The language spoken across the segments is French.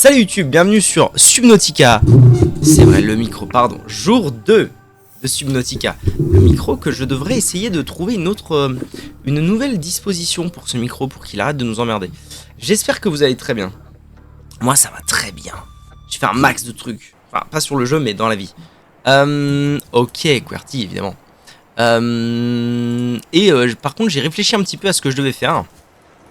Salut YouTube, bienvenue sur Subnautica. C'est vrai, le micro, pardon. Jour 2 de Subnautica. Le micro que je devrais essayer de trouver une nouvelle disposition pour ce micro, pour qu'il arrête de nous emmerder. J'espère que vous allez très bien. Moi, ça va très bien. J'ai fait un max de trucs. Enfin, pas sur le jeu, mais dans la vie. Ok, QWERTY, évidemment. Par contre, j'ai réfléchi un petit peu à ce que je devais faire.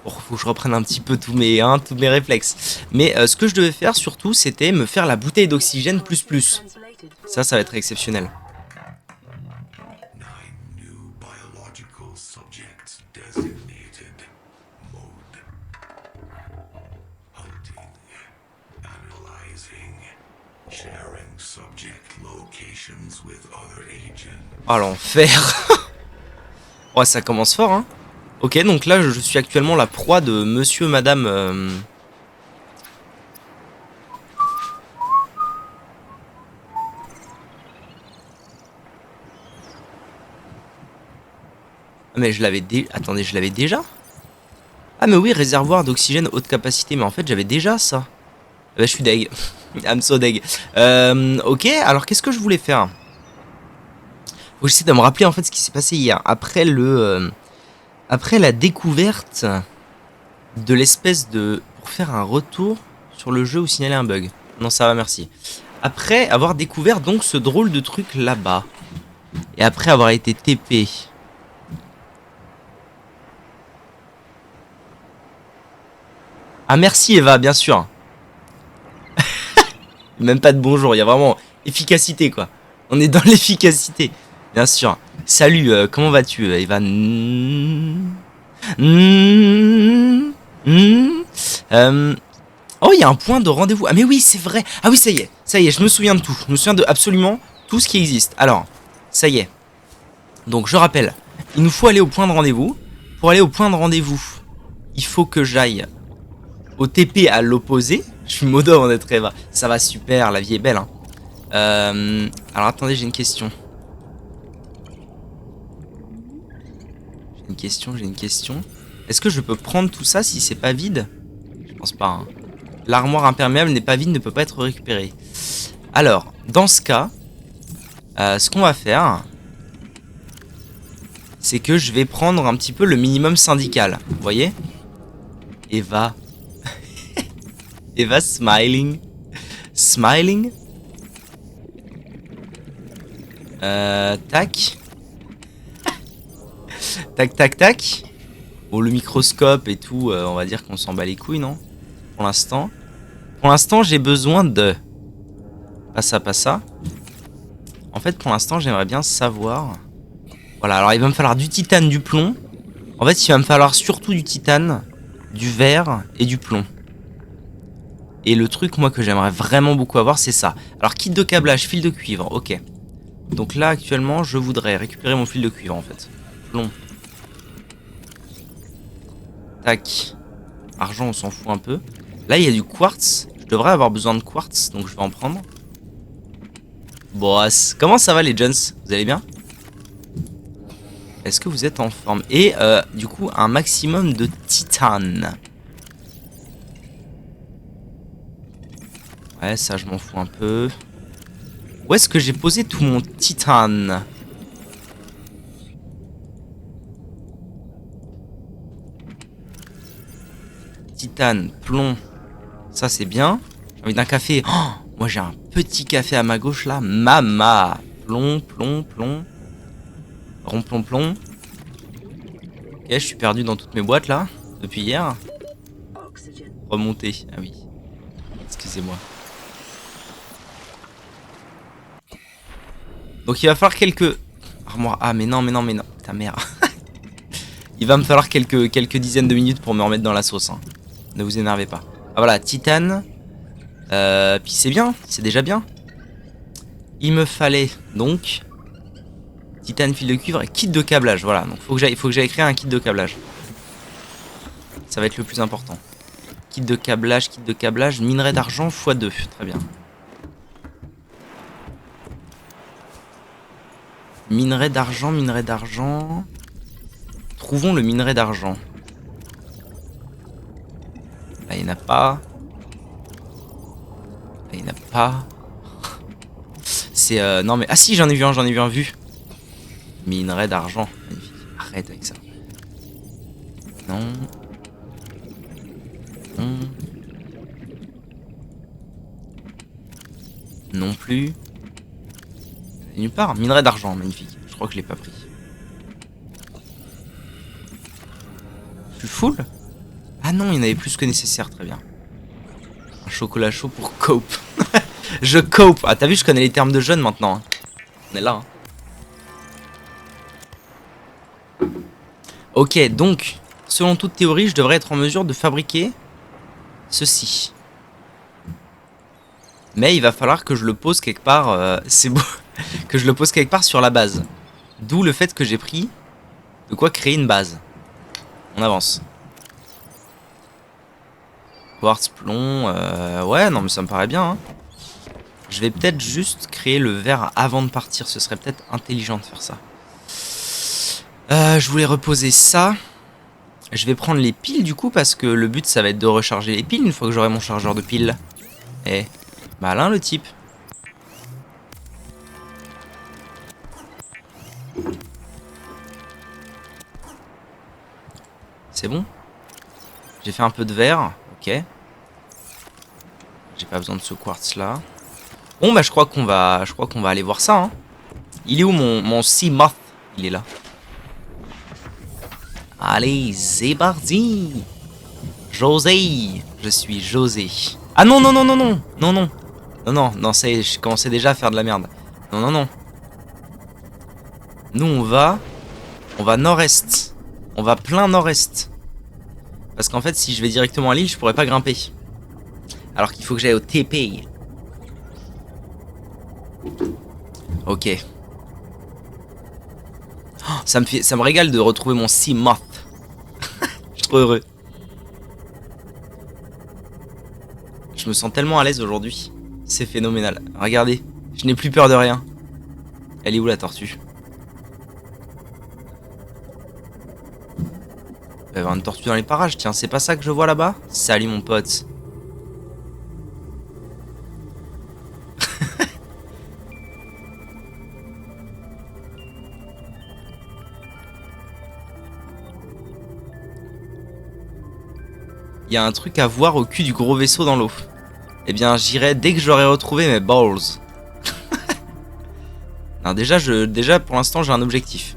Bon, faut que je reprenne un petit peu tous mes réflexes. Mais ce que je devais faire surtout, c'était me faire la bouteille d'oxygène plus. Ça va être exceptionnel. Oh l'enfer. Oh, ça commence fort, hein. Ok, donc là, je suis actuellement la proie de monsieur, madame... Ah, mais je l'avais Attendez, je l'avais déjà? Ah, mais oui, réservoir d'oxygène haute capacité. Mais en fait, j'avais déjà ça. Ah bah, je suis deg. I'm so deg. Ok, alors qu'est-ce que je voulais faire? Faut que j'essaie de me rappeler en fait ce qui s'est passé hier. Après la découverte de l'espèce de... Pour faire un retour sur le jeu ou signaler un bug. Non, ça va, merci. Après avoir découvert donc ce drôle de truc là-bas. Et après avoir été TP. Ah merci Eva, bien sûr. Même pas de bonjour, il y a vraiment efficacité quoi. On est dans l'efficacité. Bien sûr. Salut, comment vas-tu Eva? Oh, il y a un point de rendez-vous. Ah mais oui, c'est vrai. Ah oui, ça y est, je me souviens de tout. Je me souviens de absolument tout ce qui existe. Alors, ça y est. Donc, je rappelle, il nous faut aller au point de rendez-vous. Pour aller au point de rendez-vous, il faut que j'aille au TP à l'opposé. Je suis modo avant d'être Eva. Ça va super, la vie est belle. Hein. Alors, attendez, j'ai une question. J'ai une question. Est-ce que je peux prendre tout ça si c'est pas vide? Je pense pas. Hein. L'armoire imperméable n'est pas vide, ne peut pas être récupérée. Alors, dans ce cas, ce qu'on va faire, c'est que je vais prendre un petit peu le minimum syndical. Vous voyez? Eva. Eva smiling. Smiling. Tac. Tac, tac, tac. Bon, le microscope et tout, on va dire qu'on s'en bat les couilles, non? Pour l'instant. Pour l'instant, j'ai besoin de... Pas ça, pas ça. En fait, pour l'instant, j'aimerais bien savoir... Voilà, alors il va me falloir du titane, du plomb. En fait, il va me falloir surtout du titane, du verre et du plomb. Et le truc, moi, que j'aimerais vraiment beaucoup avoir, c'est ça. Alors, kit de câblage, fil de cuivre, ok. Donc là, actuellement, je voudrais récupérer mon fil de cuivre, en fait. Plomb. Tac. Argent, on s'en fout un peu. Là, il y a du quartz. Je devrais avoir besoin de quartz, donc je vais en prendre. Boss. Comment ça va, les Jones? Vous allez bien? Est-ce que vous êtes en forme? Et du coup, un maximum de titane. Ouais, ça, je m'en fous un peu. Où est-ce que j'ai posé tout mon titane? Titane, plomb. Ça, c'est bien. J'ai envie d'un café. Oh, moi, j'ai un petit café à ma gauche, là. Mama. Plomb, plomb, plomb. Rond, plomb, plomb. Ok, je suis perdu dans toutes mes boîtes, là. Depuis hier. Remonter. Ah oui. Excusez-moi. Donc, il va falloir quelques... Armoire. Ah, mais non. Ta mère. Il va me falloir quelques dizaines de minutes pour me remettre dans la sauce. Hein. Ne vous énervez pas. Ah voilà, titane. Puis c'est bien, c'est déjà bien. Il me fallait donc titane, fil de cuivre et kit de câblage. Voilà, donc faut que j'aille créer un kit de câblage. Ça va être le plus important. Kit de câblage, minerai d'argent x2. Très bien. Minerai d'argent. Trouvons le minerai d'argent. Là, il n'y en a pas. Il n'y en a pas. C'est non mais ah si, j'en ai vu un vu. Minerai d'argent, magnifique. Arrête avec ça. Non. Non. Non plus. Nulle part. Minerai d'argent, magnifique. Je crois que je l'ai pas pris. Je suis full? Ah non, il y en avait plus que nécessaire, très bien. Un chocolat chaud pour cope. Je cope. Ah t'as vu, je connais les termes de jeunes maintenant. Hein. On est là. Hein. Ok, donc, selon toute théorie, je devrais être en mesure de fabriquer ceci. Mais il va falloir que je le pose quelque part. C'est beau. Que je le pose quelque part sur la base. D'où le fait que j'ai pris de quoi créer une base. On avance. Quartz, plomb, ouais, non mais ça me paraît bien. Hein. Je vais peut-être juste créer le verre avant de partir. Ce serait peut-être intelligent de faire ça. Je voulais reposer ça. Je vais prendre les piles du coup parce que le but ça va être de recharger les piles une fois que j'aurai mon chargeur de piles. Eh, malin le type. C'est bon? J'ai fait un peu de verre, ok. J'ai pas besoin de ce quartz là. Bon bah je crois qu'on va aller voir ça. Hein. Il est où mon Sea Moth? Il est là. Allez, c'est parti. José. Je suis José. Ah non, non, non, non, non. Non, non. Non, non, non, ça y est, je commençais déjà à faire de la merde. Non, non, non. Nous, on va nord-est. On va plein nord-est. Parce qu'en fait, si je vais directement à l'île, je pourrais pas grimper. Alors qu'il faut que j'aille au TP. Ok. Oh, ça me régale de retrouver mon Sea Moth. Je suis trop heureux. Je me sens tellement à l'aise aujourd'hui. C'est phénoménal. Regardez, je n'ai plus peur de rien. Elle est où la tortue? Il va y avoir une tortue dans les parages, tiens, c'est pas ça que je vois là-bas? Salut mon pote. Il y a un truc à voir au cul du gros vaisseau dans l'eau. Eh bien, j'irai dès que j'aurai retrouvé mes balls. Non, déjà pour l'instant, j'ai un objectif.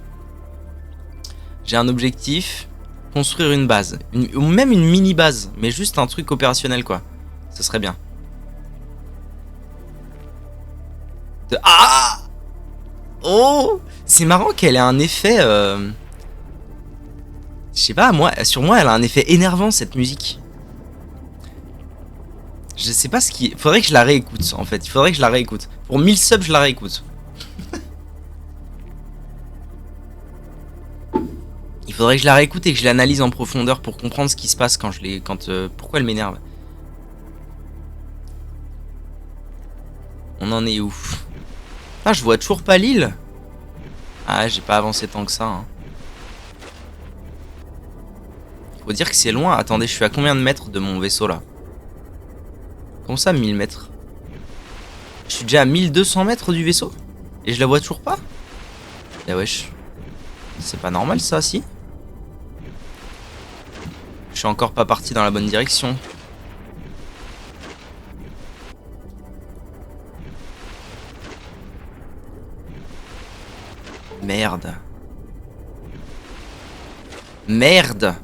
J'ai un objectif, construire une base. Ou même une mini-base, mais juste un truc opérationnel, quoi. Ce serait bien. Ah! Oh! C'est marrant qu'elle ait un effet... Je sais pas, sur moi, elle a un effet énervant, cette musique. Je sais pas ce qui... Faudrait que je la réécoute, en fait. Il faudrait que je la réécoute. Pour 1000 subs, je la réécoute. Il faudrait que je la réécoute et que je l'analyse en profondeur pour comprendre ce qui se passe quand je l'ai... pourquoi elle m'énerve. On en est où? Ah, je vois toujours pas l'île. Ah, j'ai pas avancé tant que ça. Hein. Faut dire que c'est loin. Attendez, je suis à combien de mètres de mon vaisseau là? Comment ça, 1000 mètres? Je suis déjà à 1200 mètres du vaisseau? Et je la vois toujours pas? Ah wesh. C'est pas normal ça, si? Je suis encore pas parti dans la bonne direction. Merde. Merde.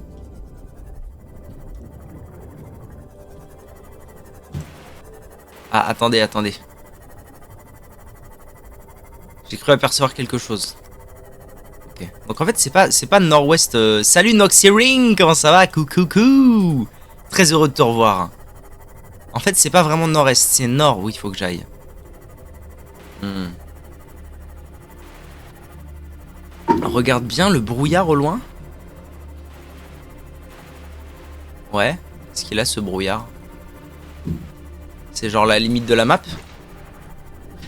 Ah, attendez. J'ai cru apercevoir quelque chose. Ok. Donc en fait, c'est pas nord-ouest. Salut Noxyring, comment ça va? Coucou. Très heureux de te revoir. En fait, c'est pas vraiment nord-est, c'est nord où il faut que j'aille. Regarde bien le brouillard au loin. Ouais. Est-ce qu'il a ce brouillard? C'est genre la limite de la map.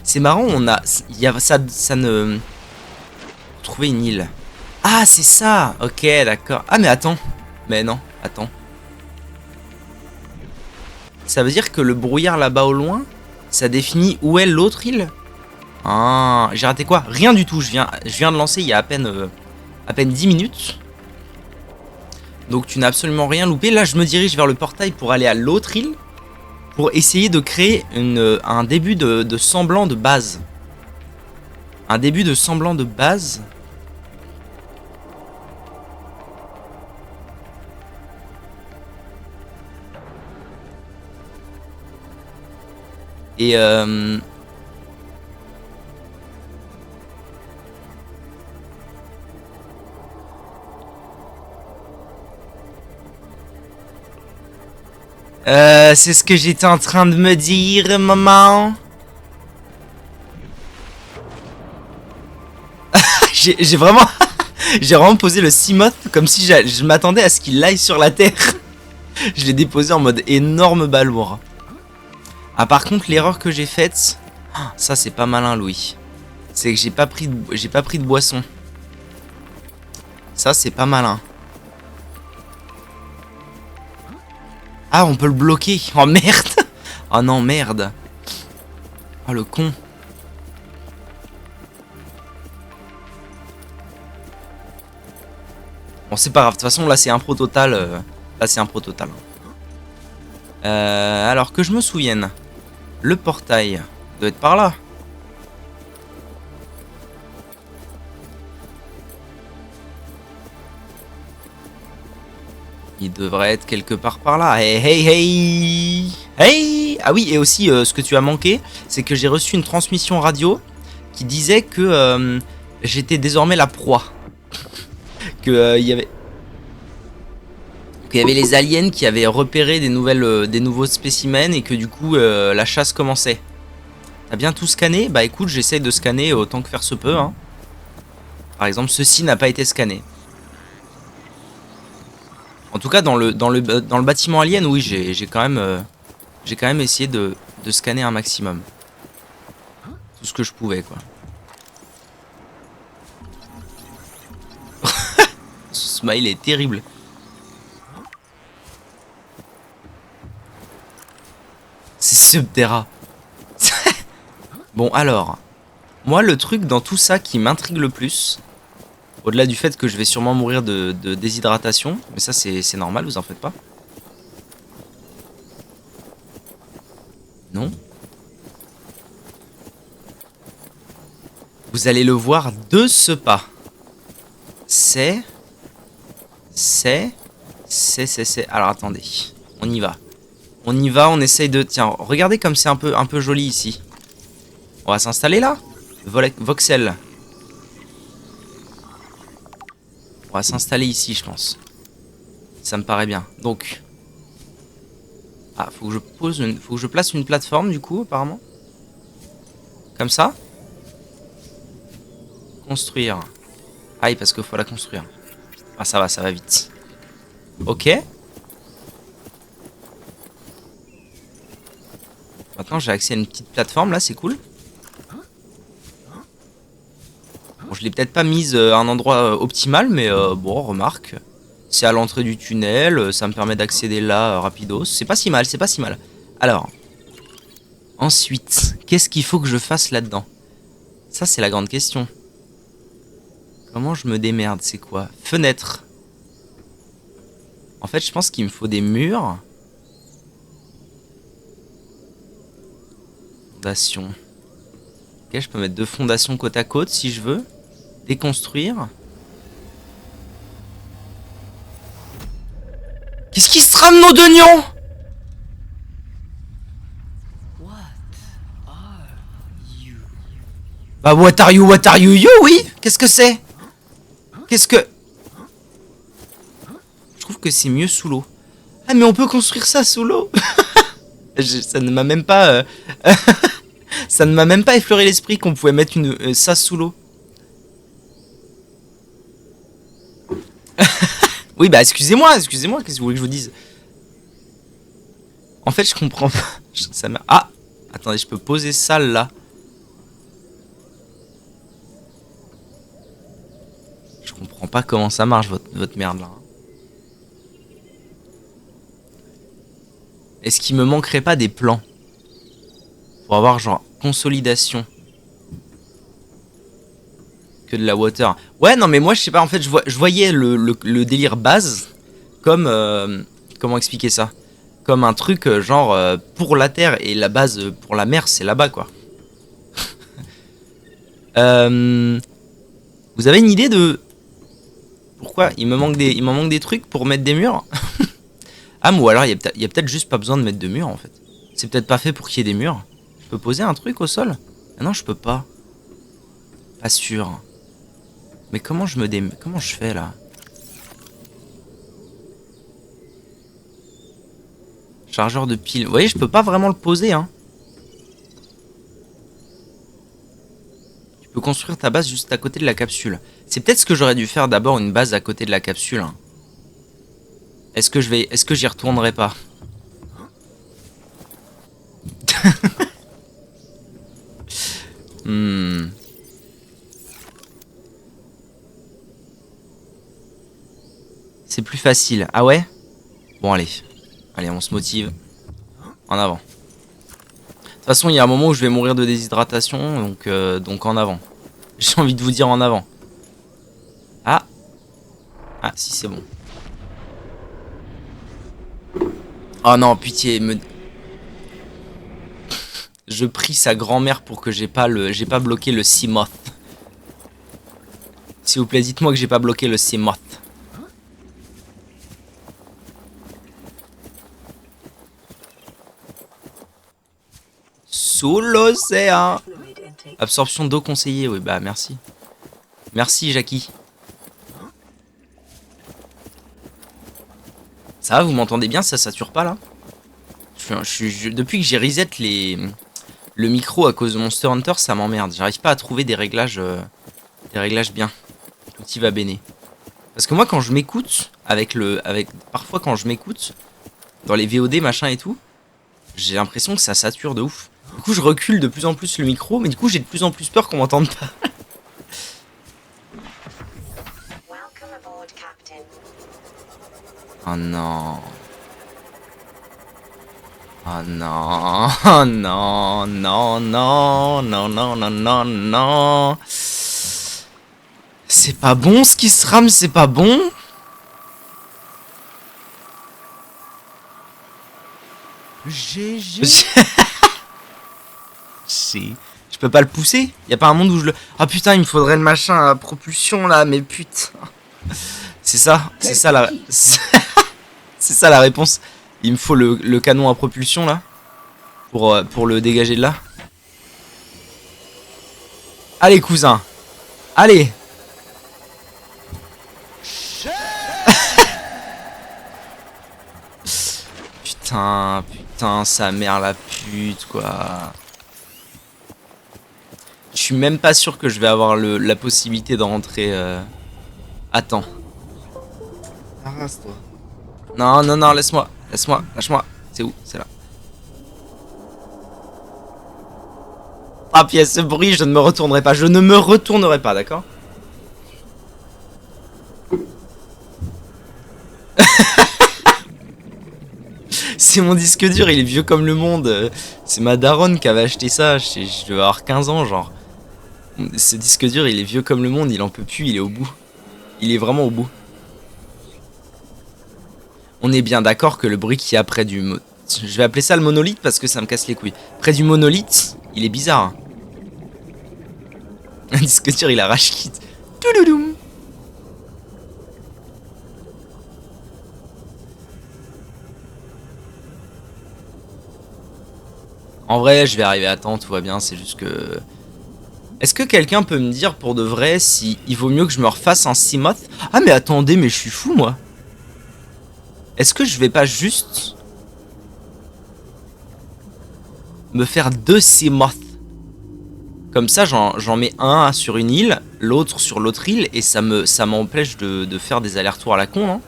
C'est marrant, ça ne... Trouver une île. Ah, c'est ça. Ok, d'accord. Ah, mais attends. Mais non, attends. Ça veut dire que le brouillard là-bas au loin, Ça définit où est l'autre île. Ah, j'ai raté quoi? Rien du tout, je viens de lancer il y a à peine 10 minutes. Donc tu n'as absolument rien loupé. Là, je me dirige vers le portail pour aller à l'autre île. Pour essayer de créer un début de semblant de base. Un début de semblant de base. Et c'est ce que j'étais en train de me dire, maman. j'ai vraiment... j'ai vraiment posé le Seamoth comme si je m'attendais à ce qu'il aille sur la terre. Je l'ai déposé en mode énorme balourd. Ah, par contre, l'erreur que j'ai faite... ça, c'est pas malin, Louis. C'est que j'ai pas pris de boisson. Ça, c'est pas malin. Ah, on peut le bloquer. Oh, merde. Oh non, merde. Oh, le con. Bon, c'est pas grave. De toute façon, là, c'est un pro total. Là, c'est un pro total. Alors, que je me souvienne. Le portail doit être par là. Il devrait être quelque part par là. Hey, hey, hey. Hey. Ah oui, et aussi, ce que tu as manqué, c'est que j'ai reçu une transmission radio qui disait que j'étais désormais la proie. Que il y avait... qu'il y avait les aliens qui avaient repéré des nouveaux spécimens et que du coup la chasse commençait. T'as bien tout scanné? Bah écoute, j'essaye de scanner autant que faire se peut. Hein. Par exemple, ceci n'a pas été scanné. En tout cas, dans le bâtiment alien, oui, j'ai quand même essayé de scanner un maximum. Tout ce que je pouvais, quoi. Ce smile est terrible. C'est Subterra. Bon, alors. Moi, le truc dans tout ça qui m'intrigue le plus, au-delà du fait que je vais sûrement mourir de déshydratation, mais ça, c'est normal, vous en faites pas. Non. Vous allez le voir de ce pas. C'est... Alors, attendez. On y va. On essaye de... Tiens, regardez comme c'est un peu joli ici. On va s'installer là. Voxel. On va s'installer ici, je pense. Ça me paraît bien. Donc... Ah, faut que je place une plateforme, du coup, apparemment. Comme ça. Construire. Aïe, parce qu'il faut la construire. Ah, ça va vite. Ok. Maintenant, j'ai accès à une petite plateforme, là, c'est cool. Bon, je l'ai peut-être pas mise à un endroit optimal, mais bon, remarque. C'est à l'entrée du tunnel, ça me permet d'accéder là rapidos. C'est pas si mal, c'est pas si mal. Alors, ensuite, qu'est-ce qu'il faut que je fasse là-dedans? Ça, c'est la grande question. Comment je me démerde? C'est quoi? Fenêtre. En fait, je pense qu'il me faut des murs. Fondation. Ok, je peux mettre 2 fondations côte à côte si je veux. Déconstruire. Qu'est-ce qui se rame nos oignons? Bah what are you, oui? Qu'est-ce que c'est? Qu'est-ce que... Je trouve que c'est mieux sous l'eau. Ah mais on peut construire ça sous l'eau. Ça ne m'a même pas... ça ne m'a même pas effleuré l'esprit qu'on pouvait mettre ça sous l'eau. Oui bah excusez-moi, qu'est-ce que vous voulez que je vous dise? En fait je comprends pas. Ça ah! Attendez, je peux poser ça là. Je comprends pas comment ça marche votre merde là. Est-ce qu'il me manquerait pas des plans? Pour avoir genre consolidation. Que de la water. Ouais, non, mais moi, je sais pas, en fait, je voyais le délire base comme... comment expliquer ça? Comme un truc genre pour la terre et la base pour la mer, c'est là-bas, quoi. Vous avez une idée de... Pourquoi il m'en manque des trucs pour mettre des murs? Ah, ou alors il y a peut-être juste pas besoin de mettre de murs, en fait. C'est peut-être pas fait pour qu'il y ait des murs. Je peux poser un truc au sol? Ah non, je peux pas. Pas sûr. Mais comment comment je fais, là? Chargeur de pile. Vous voyez, je peux pas vraiment le poser, hein. Tu peux construire ta base juste à côté de la capsule. C'est peut-être ce que j'aurais dû faire d'abord, une base à côté de la capsule. Hein. Est-ce que j'y retournerai pas? C'est plus facile. Ah ouais? Bon, allez. Allez, on se motive. En avant. De toute façon, il y a un moment où je vais mourir de déshydratation, donc en avant. J'ai envie de vous dire en avant. Ah. Ah, si, c'est bon. Oh non, pitié, je prie sa grand-mère pour que j'ai pas bloqué le Seamoth. S'il vous plaît, dites-moi que j'ai pas bloqué le Seamoth. Sous l'océan. Absorption d'eau conseillée, oui, bah merci. Merci, Jackie. Ça va, vous m'entendez bien? Ça sature pas, là? Depuis que j'ai reset le micro à cause de Monster Hunter, ça m'emmerde. J'arrive pas à trouver des réglages bien. L'outil va béné. Parce que moi, quand je m'écoute, parfois quand je m'écoute, dans les VOD, machin et tout, j'ai l'impression que ça sature de ouf. Du coup, je recule de plus en plus le micro, mais du coup, j'ai de plus en plus peur qu'on m'entende pas. Oh non. Oh non. Oh non. Non, non, non, non, non, non, non. C'est pas bon ce qui se rame, c'est pas bon. GG. Si. Je peux pas le pousser? Y a pas un monde où je le... Ah putain, il me faudrait le machin à propulsion là, mais putain. C'est ça la... C'est ça la réponse. Il me faut le canon à propulsion là. Pour le dégager de là. Allez cousin. Allez. Putain, sa mère la pute quoi. Je suis même pas sûr que je vais avoir la possibilité de rentrer. Attends. Arrase-toi. Non, non, non, laisse-moi, lâche-moi. C'est où? C'est là. Ah, puis à ce bruit, je ne me retournerai pas. Je ne me retournerai pas, d'accord? C'est mon disque dur, il est vieux comme le monde. C'est ma daronne qui avait acheté ça. Je devais avoir 15 ans, genre. Ce disque dur, il est vieux comme le monde, il en peut plus, il est au bout. Il est vraiment au bout. On est bien d'accord que le bruit qu'il y a près du... Je vais appeler ça le monolithe parce que ça me casse les couilles. Près du monolithe, il est bizarre. Hein. Un disque dur, il a rage quitte. Toulouloum. En vrai, je vais arriver à temps, tout va bien, c'est juste que... Est-ce que quelqu'un peut me dire pour de vrai si il vaut mieux que je me refasse un Seamoth? Ah mais attendez, mais je suis fou moi. Est-ce que je vais pas juste me faire 2 Seamoth? Comme ça, j'en mets un sur une île, l'autre sur l'autre île, et ça m'empêche de faire des allers-retours à la con, non?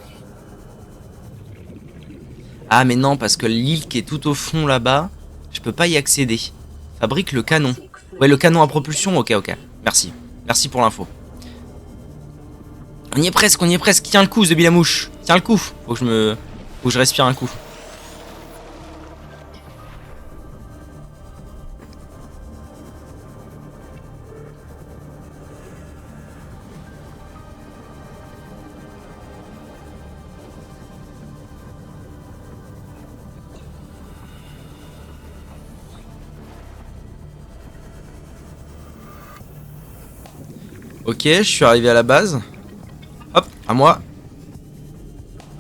Ah mais non, parce que l'île qui est tout au fond là-bas, je peux pas y accéder. Fabrique le canon. Ouais, le canon à propulsion, ok. Merci. Merci pour l'info. On y est presque. Tiens le coup, Zebilamouche. Tiens le coup. Faut que je respire un coup. Ok, je suis arrivé à la base. Hop, à moi.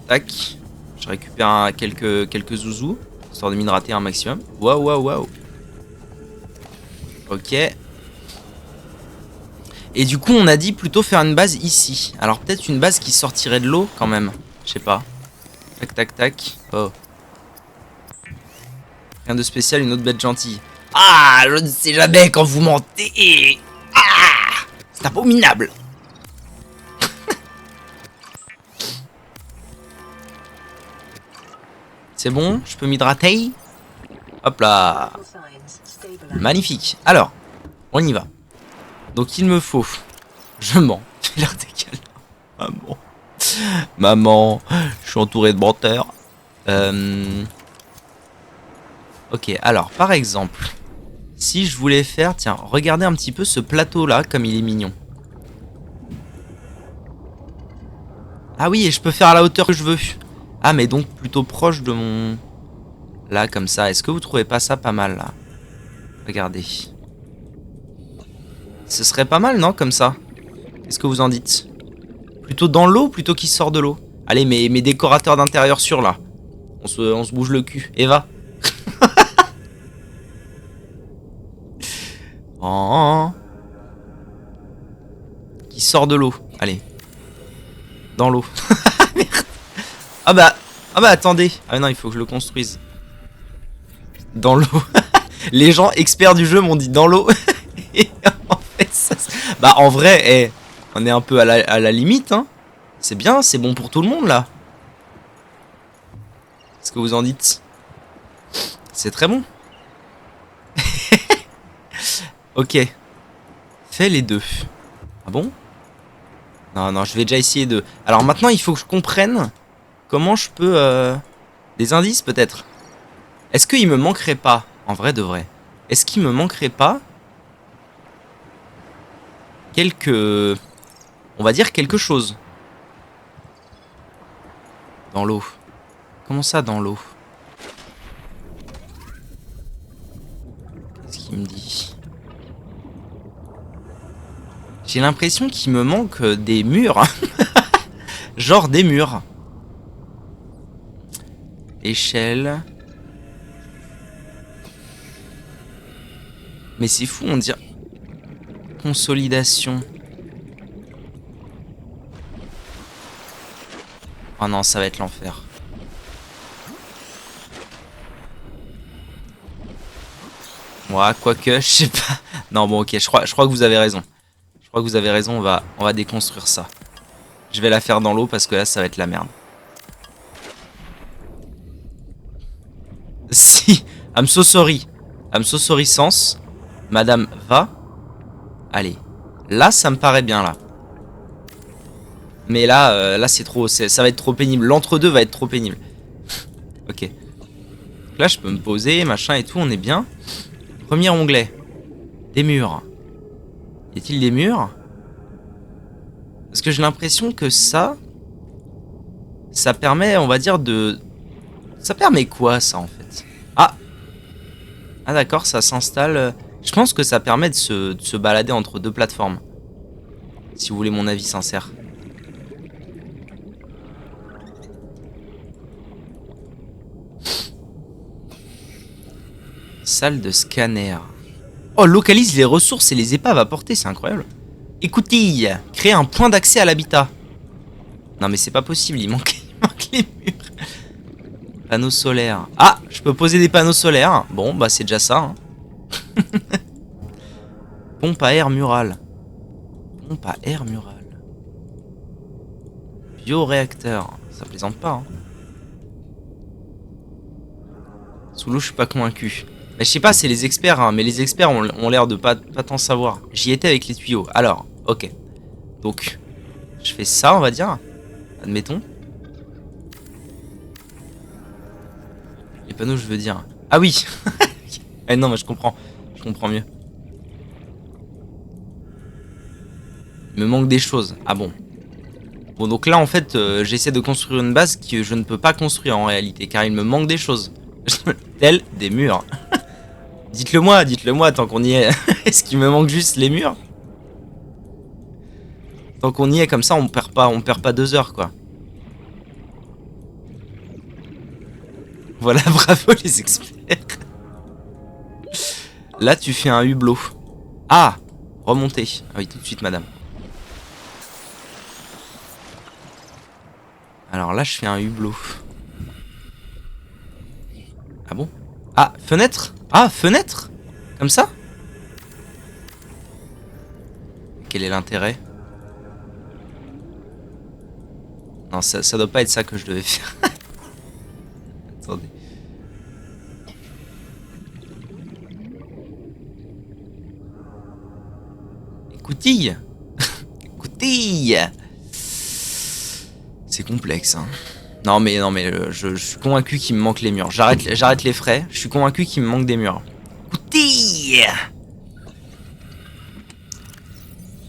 Tac. Je récupère quelques zouzous, histoire de m'hydrater un maximum. Waouh, waouh, waouh. Ok. Et du coup, on a dit plutôt faire une base ici. Alors peut-être une base qui sortirait de l'eau quand même. Je sais pas. Tac, tac, tac. Oh. Rien de spécial, une autre bête gentille. Ah, je ne sais jamais quand vous mentez. Ah, c'est abominable. C'est bon, je peux m'hydrater. Hop là. Magnifique. Alors, on y va. Donc il me faut... Je mens. L'air décalé. Maman. Maman. Je suis entouré de menteurs. Ok, alors, par exemple... Si je voulais faire... Tiens, regardez un petit peu ce plateau-là, comme il est mignon. Ah oui, et je peux faire à la hauteur que je veux. Ah, mais donc plutôt proche de mon... Là, comme ça. Est-ce que vous trouvez pas ça pas mal, là? Regardez. Ce serait pas mal, non, comme ça? Qu'est-ce que vous en dites? Plutôt dans l'eau, plutôt qu'il sort de l'eau. Allez, mes décorateurs d'intérieur sur là. On se bouge le cul. Eva. Oh. Qui sort de l'eau. Allez. Dans l'eau. Merde. Ah bah attendez. Ah non, il faut que je le construise. Dans l'eau. Les gens experts du jeu m'ont dit dans l'eau. Et en fait, ça... Bah en vrai, on est un peu à la limite, hein. C'est bien, c'est bon pour tout le monde là. Qu'est-ce que vous en dites? C'est très bon. Ok. Fais les deux. Ah bon? Non, non, je vais déjà essayer de... Alors maintenant, il faut que je comprenne comment je peux... Des indices peut-être. Est-ce qu'il me manquerait pas, en vrai de vrai, est-ce qu'il me manquerait pas quelques... On va dire quelque chose. Dans l'eau. Comment ça, dans l'eau? Qu'est-ce qu'il me dit? J'ai l'impression qu'il me manque des murs. Genre des murs. Échelle. Mais c'est fou, on dirait... Consolidation. Oh non, ça va être l'enfer. Moi, quoique, je sais pas. Non, bon, ok, je crois que vous avez raison. Je crois que vous avez raison, on va déconstruire ça. Je vais la faire dans l'eau parce que là, ça va être la merde. Si, I'm so sorry. I'm so sorry, Sens. Madame, va. Allez. Là, ça me paraît bien, là. Mais là, là c'est trop... Ça va être trop pénible. L'entre-deux va être trop pénible. Ok. Donc là, je peux me poser, machin et tout, on est bien. Premier onglet. Des murs. Y a-t-il des murs? Parce que j'ai l'impression que ça permet, on va dire, de... Ça permet quoi, ça, en fait? Ah! Ah d'accord, ça s'installe... Je pense que ça permet de se balader entre deux plateformes. Si vous voulez mon avis sincère. Salle de scanner. Oh, localise les ressources et les épaves apportées, c'est incroyable. Écoutez, créer un point d'accès à l'habitat. Non mais c'est pas possible, il manque les murs. Panneaux solaires. Ah, je peux poser des panneaux solaires. Bon, bah c'est déjà ça. Hein. Pompe à air murale. Pompe à air murale. Bioréacteur. Ça plaisante pas. Hein. Sous l'eau, je suis pas convaincu. Mais je sais pas, c'est les experts, hein, mais les experts ont l'air de pas tant savoir. J'y étais avec les tuyaux. Alors, ok. Donc, je fais ça, on va dire. Admettons. Les panneaux, je veux dire. Ah oui. Eh non, mais je comprends. Je comprends mieux. Il me manque des choses. Ah bon. Bon, donc là, en fait, j'essaie de construire une base que je ne peux pas construire en réalité, car il me manque des choses. Tels des murs. Dites-le moi, tant qu'on y est. Est-ce qu'il me manque juste les murs? Tant qu'on y est comme ça, on perd pas 2 heures, quoi. Voilà, bravo les experts. Là, tu fais un hublot. Ah, remonter. Ah oui, tout de suite, madame. Alors là, je fais un hublot. Ah bon? Ah, fenêtre? Ah, fenêtre? Comme ça? Quel est l'intérêt? Non, ça doit pas être ça que je devais faire. Attendez. Écoutille. Écoutille. C'est complexe, hein. Non mais je suis convaincu qu'il me manque les murs. J'arrête les frais. Je suis convaincu qu'il me manque des murs. Écoutille.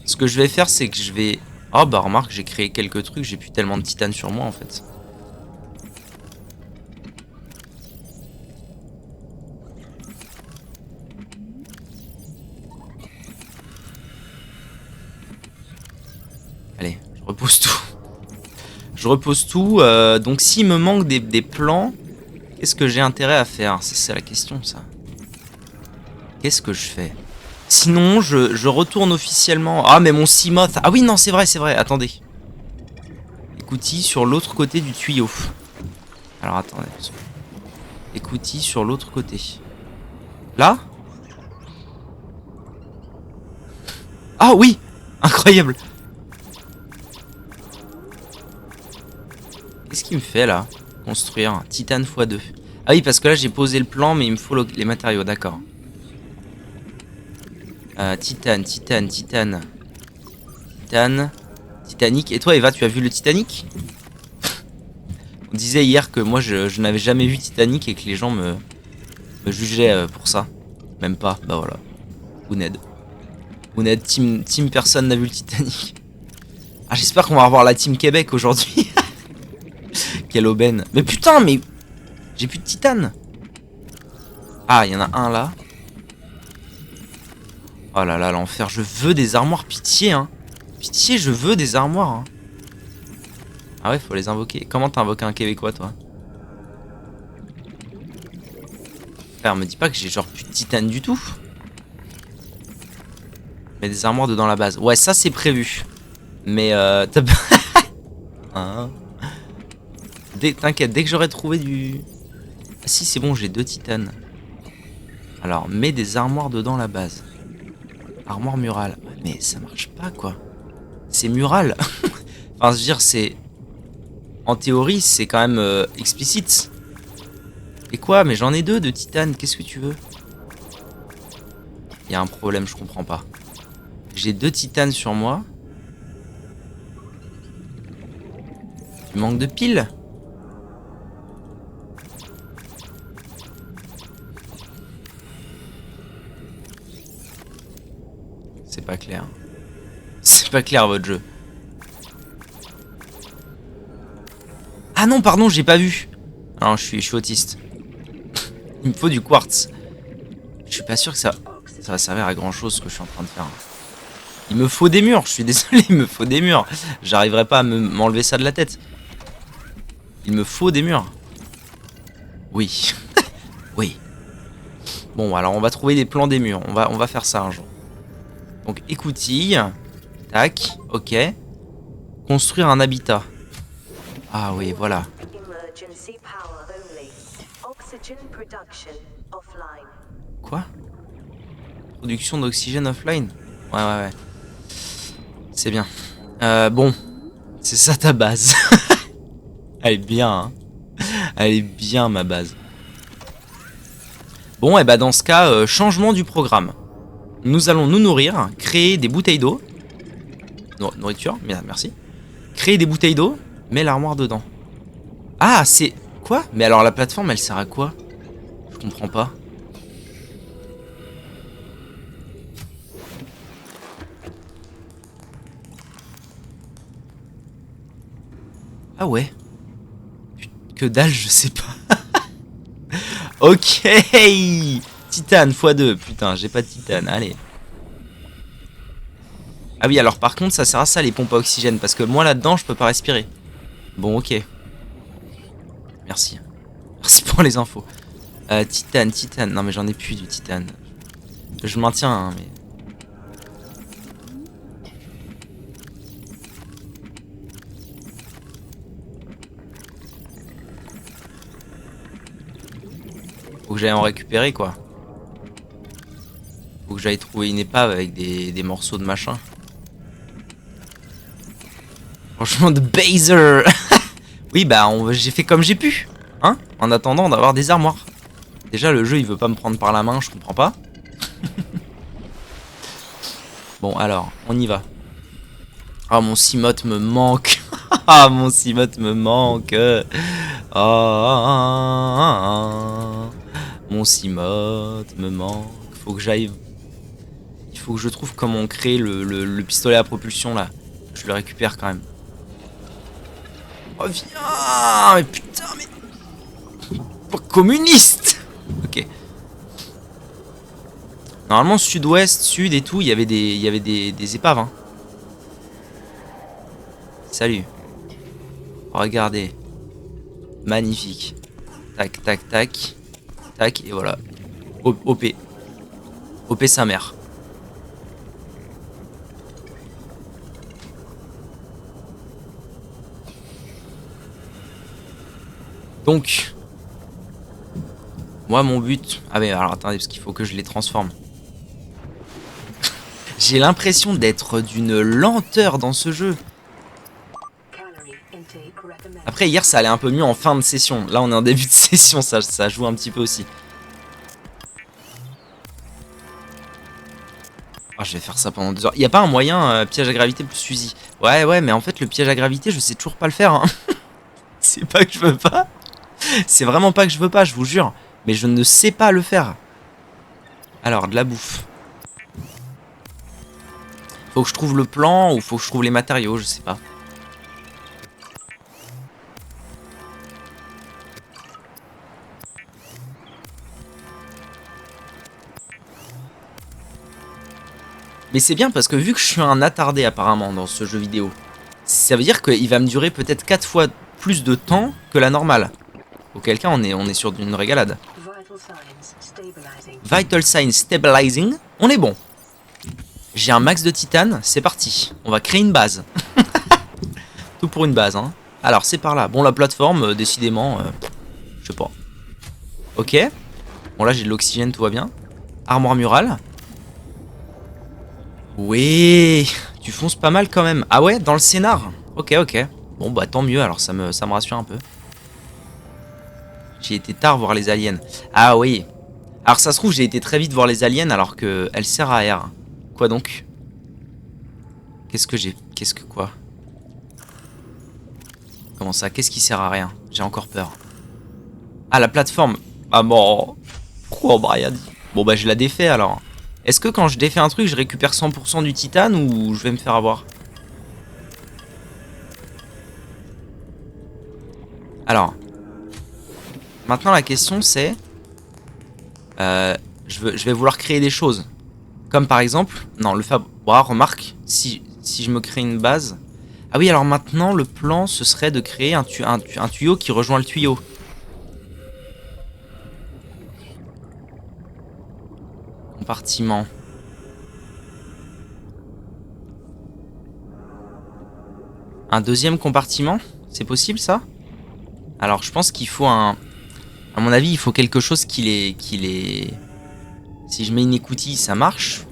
Ce que je vais faire, c'est que je vais... Oh bah remarque, j'ai créé quelques trucs. J'ai plus tellement de titane sur moi en fait. Allez, je repose tout. Je repose tout. Donc s'il me manque des plans, qu'est-ce que j'ai intérêt à faire? C'est la question, ça. Qu'est-ce que je fais? Sinon, je retourne officiellement... Ah, mais mon Seamoth... Ah oui, non, c'est vrai. Attendez. Écoutille sur l'autre côté du tuyau. Alors, attendez. Écoutille sur l'autre côté. Là? Ah oui! Incroyable! Qu'est-ce qu'il me fait, là? Construire un titane x2. Ah oui, parce que là, j'ai posé le plan, mais il me faut les matériaux, d'accord. Titane. Titanic. Et toi, Eva, tu as vu le Titanic? On disait hier que moi, je n'avais jamais vu Titanic et que les gens me jugeaient pour ça. Même pas, bah voilà. Ouned, team personne n'a vu le Titanic. Ah, j'espère qu'on va revoir la team Québec aujourd'hui. Quelle aubaine. Mais putain, mais... J'ai plus de titane. Ah, il y en a un là. Oh là là, l'enfer. Je veux des armoires, pitié, hein. Pitié, je veux des armoires, hein. Ah ouais, faut les invoquer. Comment t'invoques un Québécois, toi? Frère, me dis pas que j'ai genre plus de titane du tout. Mais des armoires dedans la base. Ouais, ça c'est prévu. Mais hein. T'inquiète, dès que j'aurai trouvé du... Ah si, c'est bon, j'ai 2 titanes. Alors, mets des armoires dedans la base. Armoire murale. Mais ça marche pas, quoi. C'est mural. Enfin, je veux dire, c'est... En théorie, c'est quand même explicite. Et quoi? Mais j'en ai 2 de titane. Qu'est-ce que tu veux? Il y a un problème, je comprends pas. J'ai 2 titanes sur moi. Tu manques de piles? C'est pas clair. C'est pas clair votre jeu. Ah non, pardon, j'ai pas vu. Non, je suis autiste. Il me faut du quartz. Je suis pas sûr que ça va servir à grand chose ce que je suis en train de faire. Il me faut des murs, je suis désolé, il me faut des murs. J'arriverai pas à m'enlever ça de la tête. Il me faut des murs. Oui. Oui. Bon, alors on va trouver des plans des murs. On va faire ça un jour. Donc, écoutille. Tac, ok. Construire un habitat. Ah oui, voilà. Quoi? Production d'oxygène offline? Ouais. C'est bien. Bon. C'est ça ta base. Elle est bien, hein. Elle est bien, ma base. Bon, et bah dans ce cas, changement du programme. Nous allons nous nourrir, créer des bouteilles d'eau. Nourriture, merci. Créer des bouteilles d'eau, mets l'armoire dedans. Ah, c'est... Quoi? Mais alors la plateforme, elle sert à quoi? Je comprends pas. Ah ouais. Que dalle, je sais pas. Ok. Titane x2. Putain, j'ai pas de titane. Allez. Ah oui, alors par contre, ça sert à ça les pompes à oxygène. Parce que moi là-dedans, je peux pas respirer. Bon, ok. Merci. Merci pour les infos. Titane, titane. Non, mais j'en ai plus du titane. Je maintiens, hein, mais. Faut que j'aille en récupérer, quoi. Faut que j'aille trouver une épave avec des morceaux de machin. Franchement, de baser. Oui, bah, j'ai fait comme j'ai pu. Hein, en attendant d'avoir des armoires. Déjà, le jeu, il veut pas me prendre par la main, je comprends pas. Bon, alors, on y va. Ah, mon Cimote me manque. Ah, mon Cimote me manque. Ah, mon Cimote me manque. Faut que j'aille. Il faut que je trouve comment on crée le pistolet à propulsion là. Je le récupère quand même. Reviens. Mais putain, mais. Pas communiste. Ok. Normalement, sud-ouest, sud et tout, il y avait des épaves. Hein. Salut. Regardez. Magnifique. Tac, tac, tac. Tac, et voilà. OP. OP sa mère. Donc. Moi, mon but... Ah mais alors, attendez, parce qu'il faut que je les transforme. J'ai l'impression d'être d'une lenteur dans ce jeu. Après, hier, ça allait un peu mieux en fin de session. Là, on est en début de session, ça joue un petit peu aussi. Oh, je vais faire ça pendant 2 heures. Il n'y a pas un moyen piège à gravité plus fusil? Ouais, mais en fait, le piège à gravité, je sais toujours pas le faire. Hein. C'est pas que je veux pas. C'est vraiment pas que je veux pas, je vous jure. Mais je ne sais pas le faire. Alors, de la bouffe. Faut que je trouve le plan ou faut que je trouve les matériaux, je sais pas. Mais c'est bien parce que vu que je suis un attardé apparemment dans ce jeu vidéo, ça veut dire qu'il va me durer peut-être 4 fois plus de temps que la normale. Auquel cas on est sur une régalade. Vital Signs Stabilizing, on est bon. J'ai un max de titane, c'est parti. On va créer une base. Tout pour une base, hein. Alors c'est par là. Bon, la plateforme, décidément, je sais pas. Ok. Bon, là j'ai de l'oxygène, tout va bien. Armoire murale. Oui, tu fonces pas mal quand même. Ah ouais, dans le scénar. Ok. Bon bah tant mieux, alors ça me rassure un peu. J'ai été tard voir les aliens. Ah oui. Alors ça se trouve j'ai été très vite voir les aliens alors que elle sert à R. Quoi donc? Qu'est-ce que j'ai? Qu'est-ce que quoi? Comment ça? Qu'est-ce qui sert à rien? J'ai encore peur. Ah la plateforme. Ah bon. Pourquoi on m'a rien dit? Bon bah je la défais alors. Est-ce que quand je défais un truc je récupère 100% du titane ou je vais me faire avoir? Alors. Maintenant la question c'est... je vais vouloir créer des choses. Comme par exemple... Non, le fab... Oh, remarque, si je me crée une base... Ah oui, alors maintenant, le plan, ce serait de créer un tuyau qui rejoint le tuyau. Compartiment. Un deuxième compartiment? C'est possible, ça? Alors, je pense qu'il faut un... À mon avis, il faut quelque chose qui les... Si je mets une écoutille, ça marche?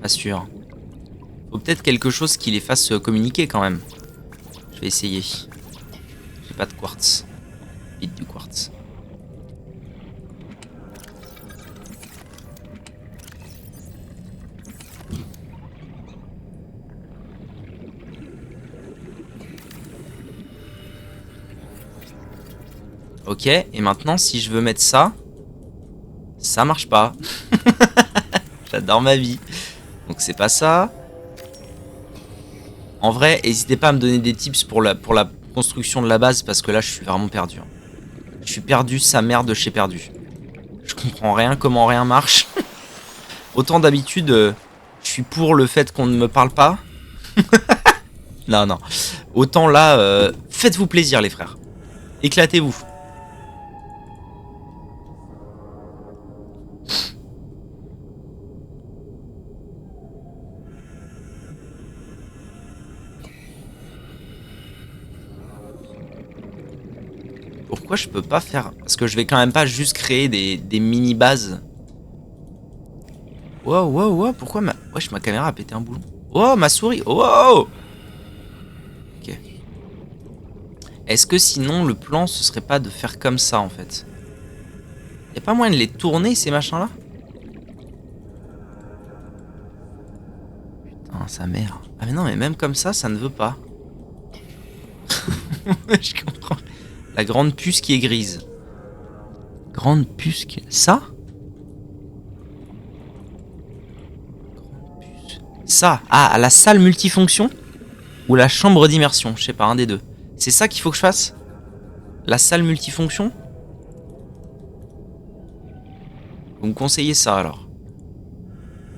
Pas sûr. Faut peut-être quelque chose qui les fasse communiquer quand même. Je vais essayer. J'ai pas de quartz. Vite du quartz. Ok, et maintenant si je veux mettre ça, ça marche pas. J'adore ma vie. Donc c'est pas ça. En vrai, n'hésitez pas à me donner des tips pour la construction de la base parce que là je suis vraiment perdu. Je suis perdu, sa mère de chez perdu. Je comprends rien, comment rien marche. Autant d'habitude, je suis pour le fait qu'on ne me parle pas. Non, non. Autant là, faites-vous plaisir les frères. Éclatez-vous. Pourquoi je peux pas faire... Parce que je vais quand même pas juste créer des mini-bases. Wow, wow, wow, pourquoi ma... Wesh, ma caméra a pété un boulon. Oh, ma souris. Wow. Ok. Est-ce que sinon, le plan, ce serait pas de faire comme ça, en fait? Y a pas moyen de les tourner, ces machins-là? Putain, sa mère. Ah mais non, mais même comme ça ne veut pas. Je comprends. La grande puce qui est grise. Grande puce qui... Ça? Ça. Ah, la salle multifonction? Ou la chambre d'immersion? Je sais pas, un des deux. C'est ça qu'il faut que je fasse? La salle multifonction? Vous me conseillez ça alors?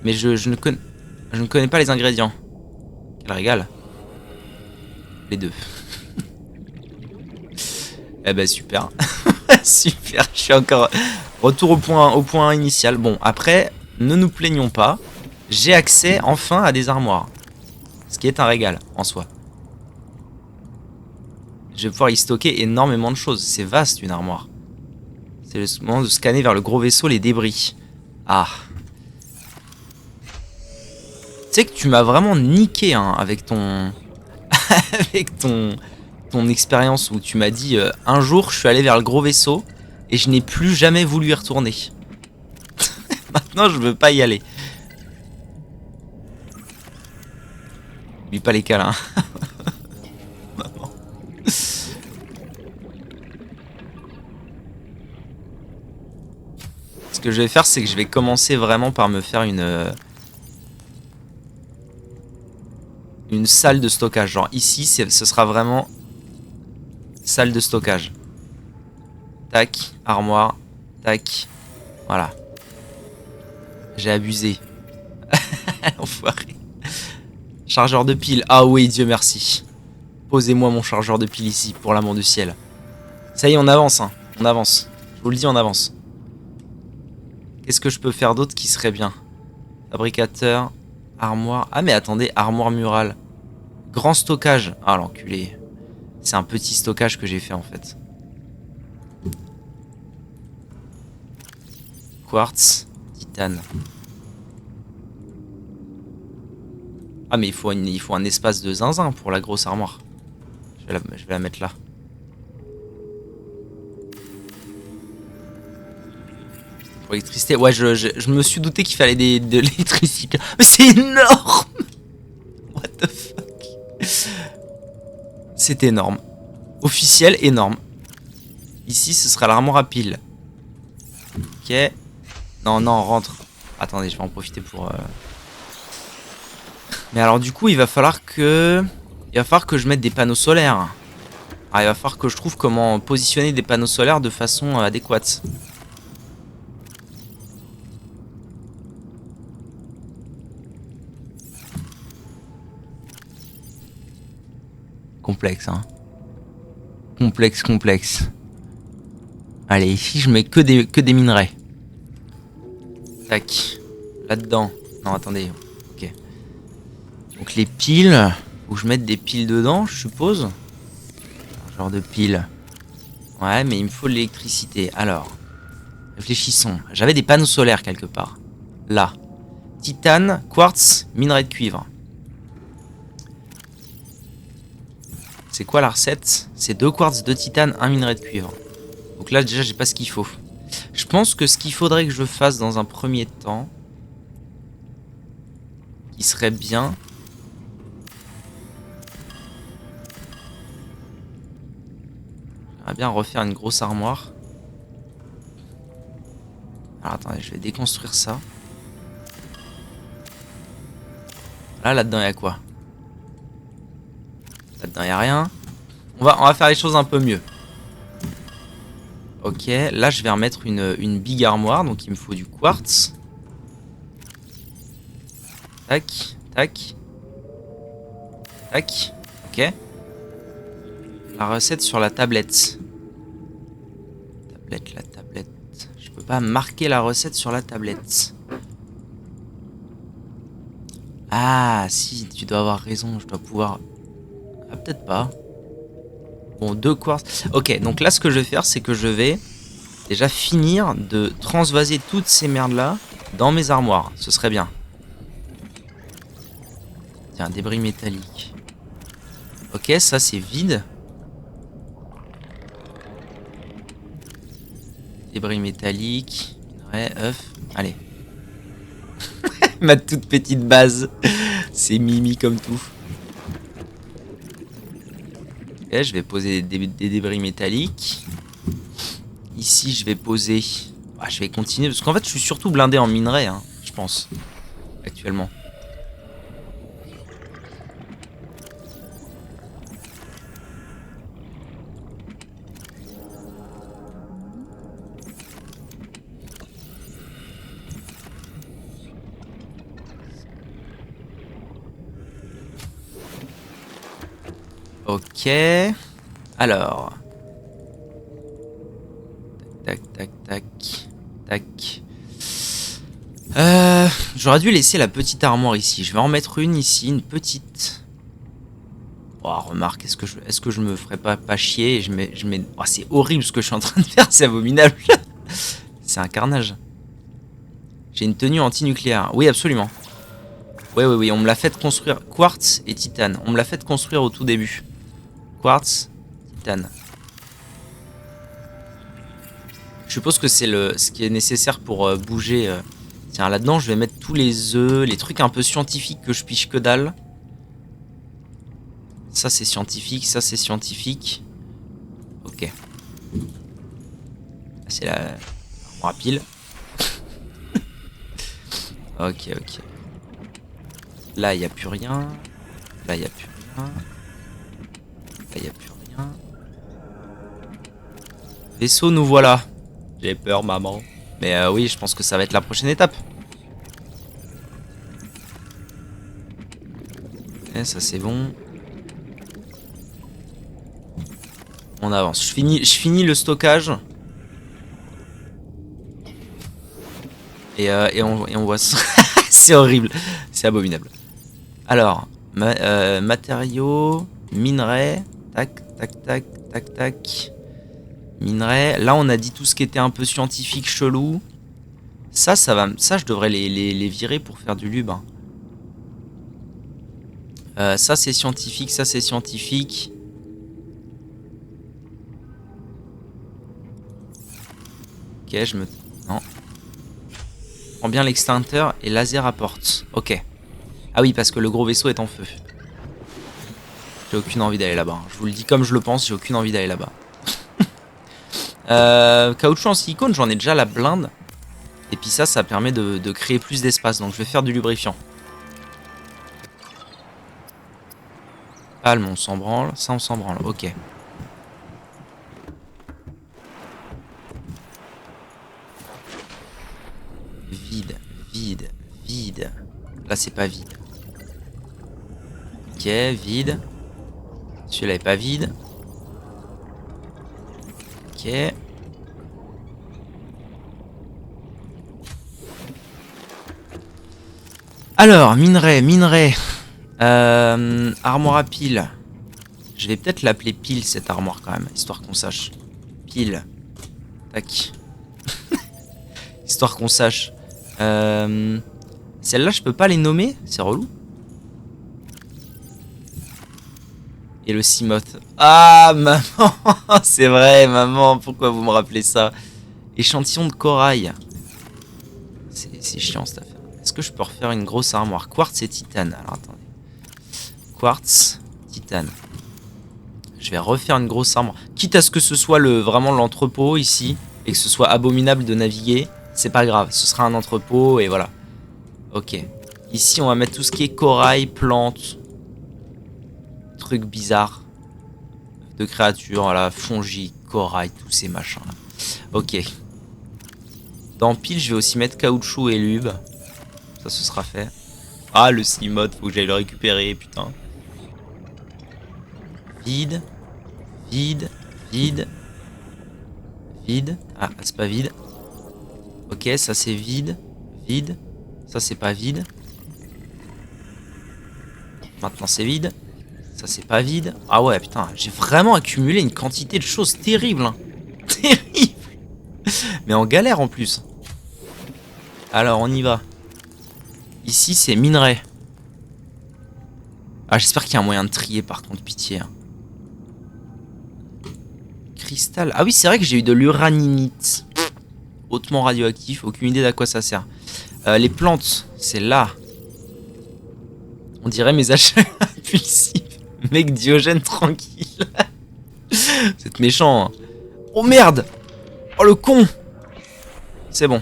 Mais je ne connais pas les ingrédients. Quel régal. Les deux. Eh ben super. Super, je suis encore... Retour au point initial. Bon, après, ne nous plaignons pas. J'ai accès enfin à des armoires. Ce qui est un régal en soi. Je vais pouvoir y stocker énormément de choses. C'est vaste une armoire. C'est le moment de scanner vers le gros vaisseau les débris. Ah. Tu sais que tu m'as vraiment niqué hein, avec ton... avec ton expérience où tu m'as dit un jour je suis allé vers le gros vaisseau et je n'ai plus jamais voulu y retourner. Maintenant je veux pas y aller. Oublie pas les câlins. Ce que je vais faire c'est que je vais commencer vraiment par me faire une salle de stockage. Genre ici ce sera vraiment salle de stockage. Tac, armoire, tac, voilà. J'ai abusé. Enfoiré. Chargeur de pile, ah oui, Dieu merci. Posez-moi mon chargeur de pile ici, pour l'amour du ciel. Ça y est, on avance, hein. On avance. Je vous le dis, on avance. Qu'est-ce que je peux faire d'autre qui serait bien? Fabricateur, armoire... Ah mais attendez, armoire murale. Grand stockage. Ah l'enculé. C'est un petit stockage que j'ai fait en fait. Quartz, titane. Ah mais il faut un espace de zinzin pour la grosse armoire. Je vais la mettre là. Pour l'électricité, ouais je me suis douté qu'il fallait de l'électricité. Mais c'est énorme. What the fuck. C'est énorme. Officiel, énorme. Ici ce sera l'armoire à pile. Ok. Non, non, rentre. Attendez, je vais en profiter pour... Mais alors du coup, il va falloir que je mette des panneaux solaires. Alors, il va falloir que je trouve comment positionner des panneaux solaires de façon adéquate. Complexe, hein. Complexe. Allez, ici, je mets que des minerais. Tac. Là-dedans. Non, attendez. Ok. Donc les piles. Faut que je mette des piles dedans, je suppose. Un genre de piles. Ouais, mais il me faut de l'électricité. Alors. Réfléchissons. J'avais des panneaux solaires quelque part. Là. Titane, quartz, minerai de cuivre. C'est quoi la recette? C'est 2 quartz, 2 titane, 1 minerai de cuivre. Donc là déjà j'ai pas ce qu'il faut. Je pense que ce qu'il faudrait que je fasse dans un premier temps, qui serait bien, j'aimerais bien refaire une grosse armoire. Alors attendez, je vais déconstruire ça. Là-dedans il y a quoi? Là-dedans il y a rien. On va faire les choses un peu mieux. Ok, là je vais remettre une big armoire, donc il me faut du quartz. Tac, tac, tac. Ok. La recette sur la tablette. La tablette. Je peux pas marquer la recette sur la tablette. Ah, si, tu dois avoir raison. Je dois pouvoir... Ah, peut-être pas. Bon, 2 quartz. Ok, donc là, ce que je vais faire, c'est que je vais déjà finir de transvaser toutes ces merdes-là dans mes armoires. Ce serait bien. Tiens, débris métalliques. Ok, ça, c'est vide. Débris métalliques. Ouais, œuf. Allez. Ma toute petite base. C'est mimi comme tout. Ok, je vais poser des débris métalliques. Ici, je vais poser... Ah, je vais continuer, parce qu'en fait, je suis surtout blindé en minerai, hein, je pense, actuellement. Ok. Alors. Tac, tac, tac, tac. J'aurais dû laisser la petite armoire ici. Je vais en mettre une ici, une petite. Oh, remarque, est-ce que je me ferais pas chier et je mets... Oh, c'est horrible ce que je suis en train de faire, c'est abominable. C'est un carnage. J'ai une tenue anti-nucléaire. Oui, absolument. Oui, on me l'a fait construire. Quartz et titane. On me l'a fait construire au tout début. Quartz, titane. Je suppose que c'est ce qui est nécessaire pour bouger. Tiens, là-dedans, je vais mettre tous les œufs, les trucs un peu scientifiques que je piche que dalle. Ça, c'est scientifique, ça, c'est scientifique. Ok. C'est la armoire à pile. Ok. Là, il n'y a plus rien. Là, il n'y a plus rien. Là, il n'y a plus rien. Vaisseau, nous voilà. J'ai peur, maman. Mais oui, je pense que ça va être la prochaine étape. Et ça, c'est bon. On avance. Je finis le stockage. Et on voit ça. C'est horrible. C'est abominable. Alors, matériaux, minerais. Tac. Minerais. Là, on a dit tout ce qui était un peu scientifique, chelou. Ça, je devrais les virer pour faire du lube. Ça, c'est scientifique. Ça, c'est scientifique. Ok, non. Prends bien l'extincteur et laser à porte. Ok. Ah oui, parce que le gros vaisseau est en feu. J'ai aucune envie d'aller là-bas. Je vous le dis comme je le pense, j'ai aucune envie d'aller là-bas. Caoutchouc en silicone, j'en ai déjà la blinde. Et puis ça permet de créer plus d'espace. Donc je vais faire du lubrifiant. Palme, on s'en branle. Ça, on s'en branle. Ok. Vide. Là, c'est pas vide. Ok, vide. Celui-là est pas vide. Ok. Alors, minerai. Armoire à pile. Je vais peut-être l'appeler pile, cette armoire, quand même. Histoire qu'on sache. Pile. Tac. Histoire qu'on sache. Celle-là, je peux pas les nommer. C'est relou. Et le Cimoth. Ah, maman. C'est vrai, maman. Pourquoi vous me rappelez ça? Échantillon de corail. C'est chiant, cette affaire. Est-ce que je peux refaire une grosse armoire? Quartz et titane. Alors, attendez. Quartz, titane. Je vais refaire une grosse armoire. Quitte à ce que ce soit vraiment l'entrepôt ici. Et que ce soit abominable de naviguer. C'est pas grave. Ce sera un entrepôt et voilà. Ok. Ici, on va mettre tout ce qui est corail, plantes. Trucs bizarres. De créatures. Voilà. Fongies, corail, tous ces machins là. Ok. Dans pile, je vais aussi mettre caoutchouc et lube. Ça, ce sera fait. Ah, le Cimode, faut que j'aille le récupérer, putain. Vide. Vide. Vide. Vide. Ah, c'est pas vide. Ok, ça c'est vide. Vide. Ça c'est pas vide. Maintenant c'est vide. Ça c'est pas vide. Ah ouais, putain, j'ai vraiment accumulé une quantité de choses terribles. Hein. Terrible. Mais en galère en plus. Alors, on y va. Ici, c'est minerai. Ah, j'espère qu'il y a un moyen de trier, par contre, pitié. Hein. Cristal. Ah oui, c'est vrai que j'ai eu de l'uraninite. Hautement radioactif. Aucune idée d'à quoi ça sert. Les plantes, c'est là. On dirait mes achats impulsifs. Mec Diogène, tranquille. Vous êtes méchant. Hein. Oh merde. Oh le con. C'est bon.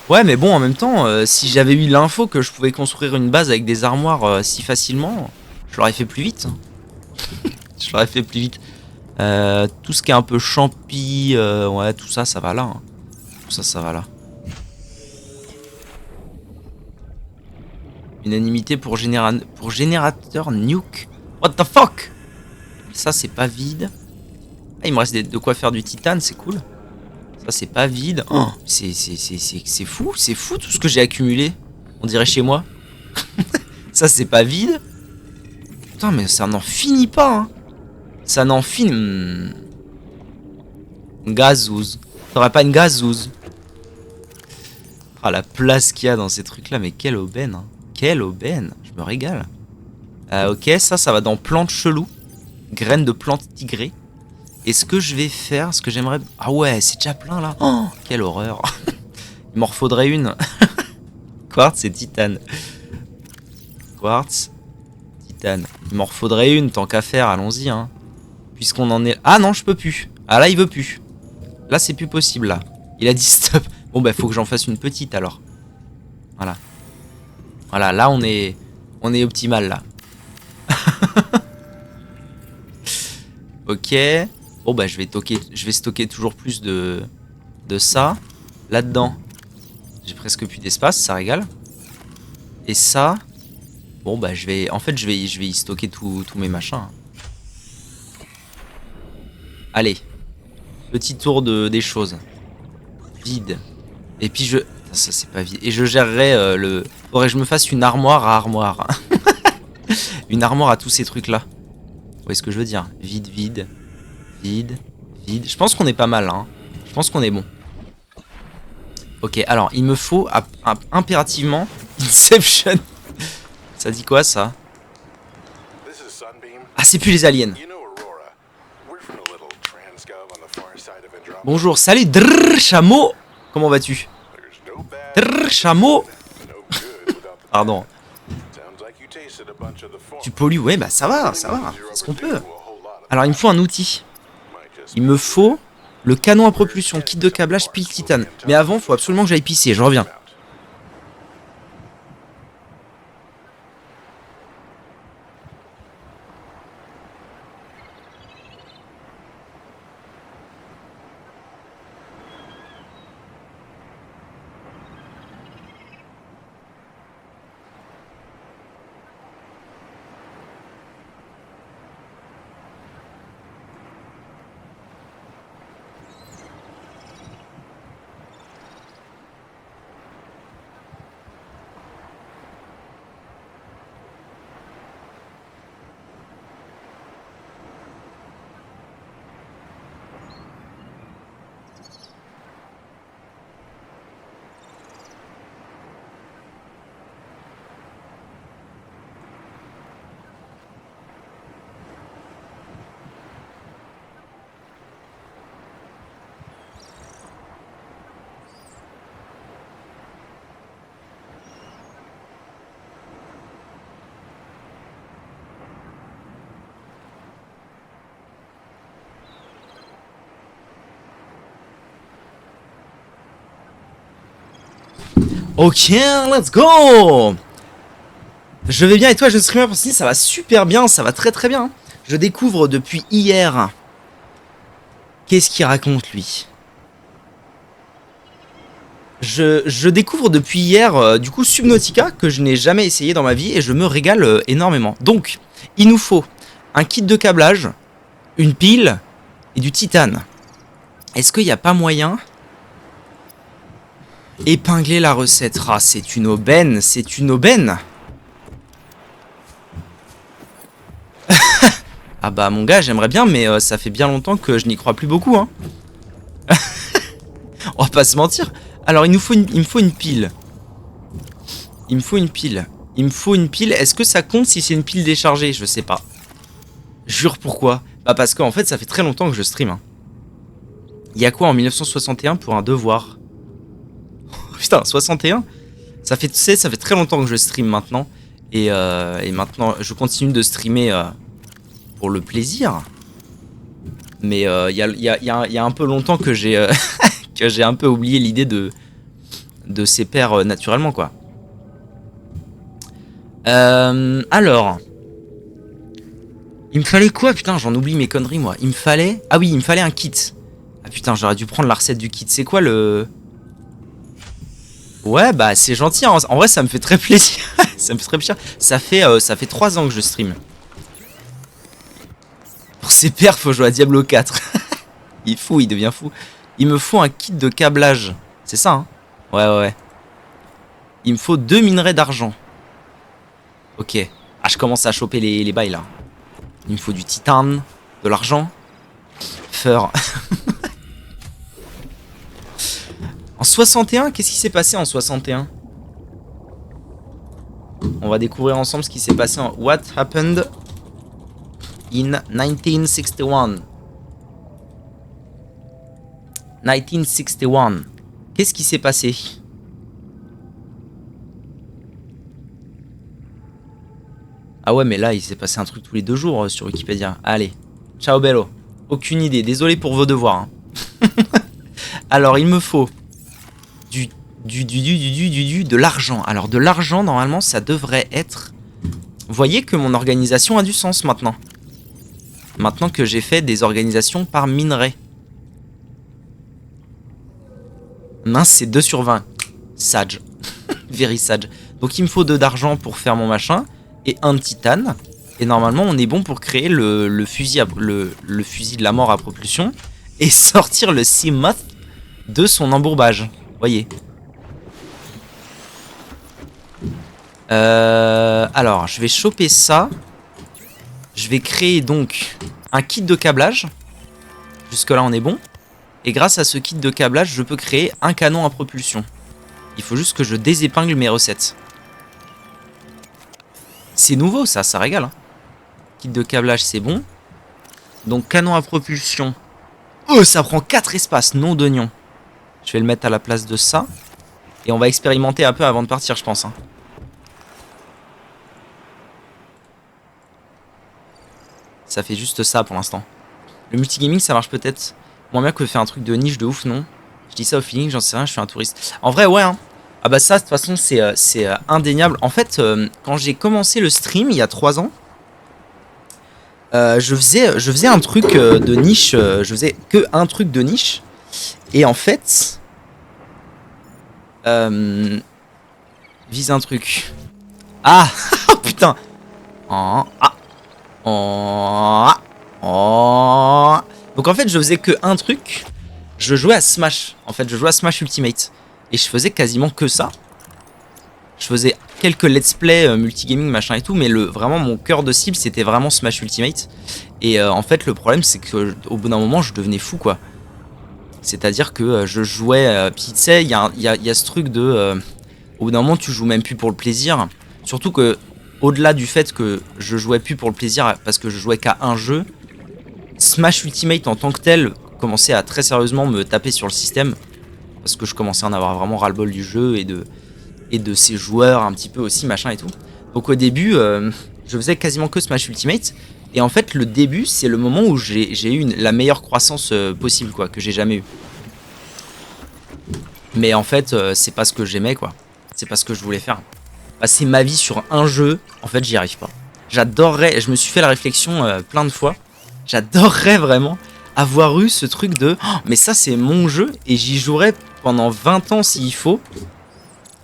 Ouais, mais bon, en même temps, si j'avais eu l'info que je pouvais construire une base avec des armoires si facilement, je l'aurais fait plus vite. Je l'aurais fait plus vite. Tout ce qui est un peu champi, ouais, tout ça, ça va là. Hein. Tout ça, ça va là. Unanimité pour générateur nuke. What the fuck? Ça, c'est pas vide. Ah, il me reste de quoi faire du titane, c'est cool. Ça, c'est pas vide. Oh, c'est fou tout ce que j'ai accumulé. On dirait chez moi. Ça, c'est pas vide. Putain, mais ça n'en finit pas. Hein. Ça n'en finit. Une gazouze. T'aurais pas une gazouze? Ah, la place qu'il y a dans ces trucs-là, mais quelle aubaine. Hein. Quelle aubaine. Je me régale. Ok, ça va dans plantes chelou. Graines de plantes tigrées. Et ce que je vais faire, ce que j'aimerais... Ah ouais, c'est déjà plein là. Oh, quelle horreur. Il m'en refaudrait une. Quartz et titane. Quartz, titane. Il m'en refaudrait une, tant qu'à faire, allons-y. Hein. Puisqu'on en est... Ah non, je peux plus. Ah là, il veut plus. Là, c'est plus possible, là. Il a dit stop. Bon, bah, faut que j'en fasse une petite, alors. Voilà. Voilà, là, on est optimal, là. Ok. Bon bah je vais stocker toujours plus de ça. Là-dedans, j'ai presque plus d'espace, ça régale. Et ça, bon bah je vais y stocker tous mes machins. Allez, petit tour des choses. Vide. Et puis ça c'est pas vide. Et je gérerai faudrait que je me fasse une armoire à armoire. Une armoire à tous ces trucs là. Vous voyez ce que je veux dire? Vide, vide. Vide, vide. Je pense qu'on est pas mal, hein. Je pense qu'on est bon. Ok, alors, il me faut impérativement Inception. Ça dit quoi, ça? Ah, c'est plus les aliens. Bonjour, salut, drrr, chameau. Comment vas-tu? Drrr, chameau. Pardon. Tu pollues, ouais, bah ça va, c'est ce qu'on peut. Alors, il me faut un outil. Il me faut le canon à propulsion, kit de câblage, pile titane. Mais avant, il faut absolument que j'aille pisser, je reviens. Ok, let's go. Je vais bien et toi, je streamer pour ça va super bien, ça va très très bien. Je découvre depuis hier. Qu'est-ce qu'il raconte lui? Je découvre depuis hier, du coup, Subnautica, que je n'ai jamais essayé dans ma vie, et je me régale énormément. Donc, il nous faut un kit de câblage, une pile et du titane. Est-ce qu'il n'y a pas moyen épingler la recette? Ah, c'est une aubaine, c'est une aubaine. Ah bah mon gars, j'aimerais bien, mais ça fait bien longtemps que je n'y crois plus beaucoup, hein. On va pas se mentir. Alors il me faut une pile. Il me faut une pile. Il me faut une pile. Est-ce que ça compte si c'est une pile déchargée? Je sais pas. Jure pourquoi? Bah parce qu'en fait ça fait très longtemps que je stream, hein. Il y a quoi en 1961 pour un devoir? Putain, 61? Ça fait, tu sais, ça fait très longtemps que je stream maintenant. Et maintenant, je continue de streamer pour le plaisir. Mais il y a un peu longtemps que j'ai que j'ai un peu oublié l'idée de ces pairs naturellement, quoi. Alors... Il me fallait quoi? Putain, j'en oublie mes conneries, moi. Il me fallait... Ah oui, il me fallait un kit. Ah putain, j'aurais dû prendre la recette du kit. C'est quoi le... Ouais, bah c'est gentil. En vrai, ça me fait très plaisir. Ça me fait très plaisir. Ça fait 3 ans que je stream. Pour ces perfs, faut jouer à Diablo 4. Il est fou, il devient fou. Il me faut un kit de câblage. C'est ça, hein? Ouais. Il me faut 2 minerais d'argent. Ok. Ah, je commence à choper les bails, là. Il me faut du titane, de l'argent. Feur. En 61, qu'est-ce qui s'est passé en 61? On va découvrir ensemble ce qui s'est passé en What happened in 1961. 1961. Qu'est-ce qui s'est passé? Ah ouais, mais là, il s'est passé un truc tous les 2 jours sur Wikipédia. Allez, ciao bello. Aucune idée, désolé pour vos devoirs, hein. Alors, il me faut de l'argent. Alors, de l'argent, normalement, ça devrait être... Vous voyez que mon organisation a du sens maintenant. Maintenant que j'ai fait des organisations par minerai. Mince, c'est 2 sur 20. Sage. Very sage. Donc, il me faut 2 d'argent pour faire mon machin. Et 1 de titane. Et normalement, on est bon pour créer le fusil de la mort à propulsion. Et sortir le Seamoth de son embourbage. Voyez. Alors, je vais choper ça. Je vais créer donc un kit de câblage. Jusque là, on est bon. Et grâce à ce kit de câblage, je peux créer un canon à propulsion. Il faut juste que je désépingle mes recettes. C'est nouveau, ça régale, hein. Kit de câblage, c'est bon. Donc, canon à propulsion. Oh, ça prend 4 espaces, nom d'oignon. Je vais le mettre à la place de ça. Et on va expérimenter un peu avant de partir, je pense, hein. Ça fait juste ça pour l'instant. Le multigaming, ça marche peut-être moins bien que faire un truc de niche de ouf, non? Je dis ça au feeling, j'en sais rien, je suis un touriste. En vrai, ouais, hein. Ah bah ça, de toute façon, c'est indéniable. En fait, quand j'ai commencé le stream, il y a 3 ans, je faisais un truc de niche. Je faisais que un truc de niche. Et en fait... vise un truc. Ah. Putain. Oh. Ah. Oh. Oh. Donc en fait, je faisais que un truc. Je jouais à Smash. En fait, je jouais à Smash Ultimate. Et je faisais quasiment que ça. Je faisais quelques let's play multigaming machin et tout, mais vraiment mon cœur de cible c'était vraiment Smash Ultimate. Et en fait le problème c'est que au bout d'un moment je devenais fou, quoi. C'est-à-dire que je jouais, puis tu sais il y a ce truc de au bout d'un moment tu joues même plus pour le plaisir. Surtout que au-delà du fait que je jouais plus pour le plaisir parce que je jouais qu'à un jeu, Smash Ultimate en tant que tel commençait à très sérieusement me taper sur le système. Parce que je commençais à en avoir vraiment ras-le-bol du jeu et de ses joueurs un petit peu aussi, machin et tout. Donc au début, je faisais quasiment que Smash Ultimate. Et en fait, le début, c'est le moment où j'ai eu la meilleure croissance possible, quoi, que j'ai jamais eu. Mais en fait, c'est pas ce que j'aimais, quoi. C'est pas ce que je voulais faire. Passer ma vie sur un jeu, en fait, j'y arrive pas. J'adorerais, je me suis fait la réflexion plein de fois. J'adorerais vraiment avoir eu ce truc de oh, mais ça c'est mon jeu et j'y jouerai pendant 20 ans s'il faut.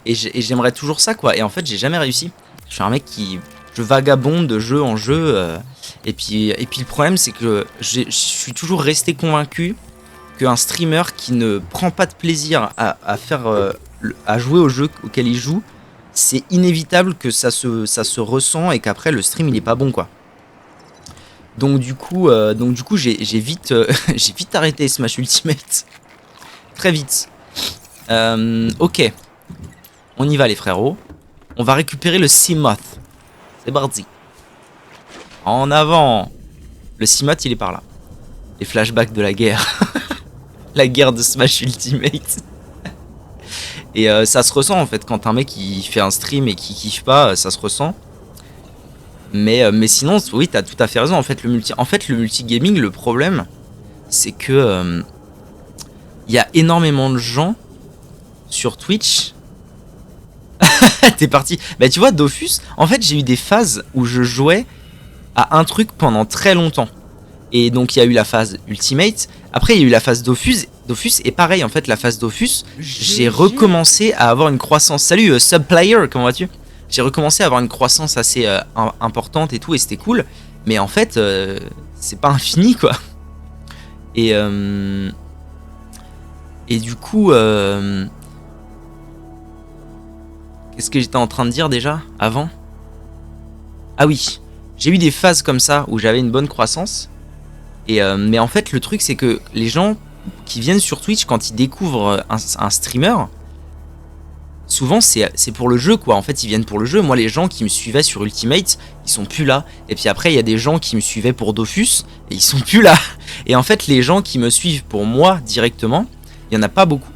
Et j'aimerais toujours ça quoi. Et en fait j'ai jamais réussi. Je suis un mec qui... Je vagabonde de jeu en jeu. Et puis le problème c'est que je suis toujours resté convaincu qu'un streamer qui ne prend pas de plaisir à faire... à jouer au jeu auquel il joue, c'est inévitable que ça se ressent et qu'après le stream il est pas bon quoi. Donc du coup j'ai vite j'ai vite arrêté Smash Ultimate. Très vite. Ok. On y va les frérots. On va récupérer le Seamoth. C'est parti. En avant. Le Seamoth il est par là. Les flashbacks de la guerre. La guerre de Smash Ultimate. Et ça se ressent en fait quand un mec il fait un stream et qui kiffe pas, ça se ressent. Mais sinon, oui, t'as tout à fait raison. En fait, le multigaming, le problème, c'est que y a énormément de gens sur Twitch. T'es parti. Bah tu vois, Dofus, en fait, j'ai eu des phases où je jouais à un truc pendant très longtemps. Et donc il y a eu la phase Ultimate. Après, il y a eu la phase Dofus. Et pareil, en fait, la phase Dofus, j'ai recommencé à avoir une croissance. Salut, Subplayer, comment vas-tu? J'ai recommencé à avoir une croissance assez importante et tout, et c'était cool. Mais en fait, c'est pas infini, quoi. Et du coup... Qu'est-ce que j'étais en train de dire déjà, avant? Ah oui, j'ai eu des phases comme ça, où j'avais une bonne croissance. Mais en fait, le truc, c'est que les gens qui viennent sur Twitch, quand ils découvrent un streamer... Souvent c'est pour le jeu quoi, en fait ils viennent pour le jeu. Moi les gens qui me suivaient sur Ultimate, ils sont plus là. Et puis après il y a des gens qui me suivaient pour Dofus et ils sont plus là. Et en fait les gens qui me suivent pour moi directement, il y en a pas beaucoup.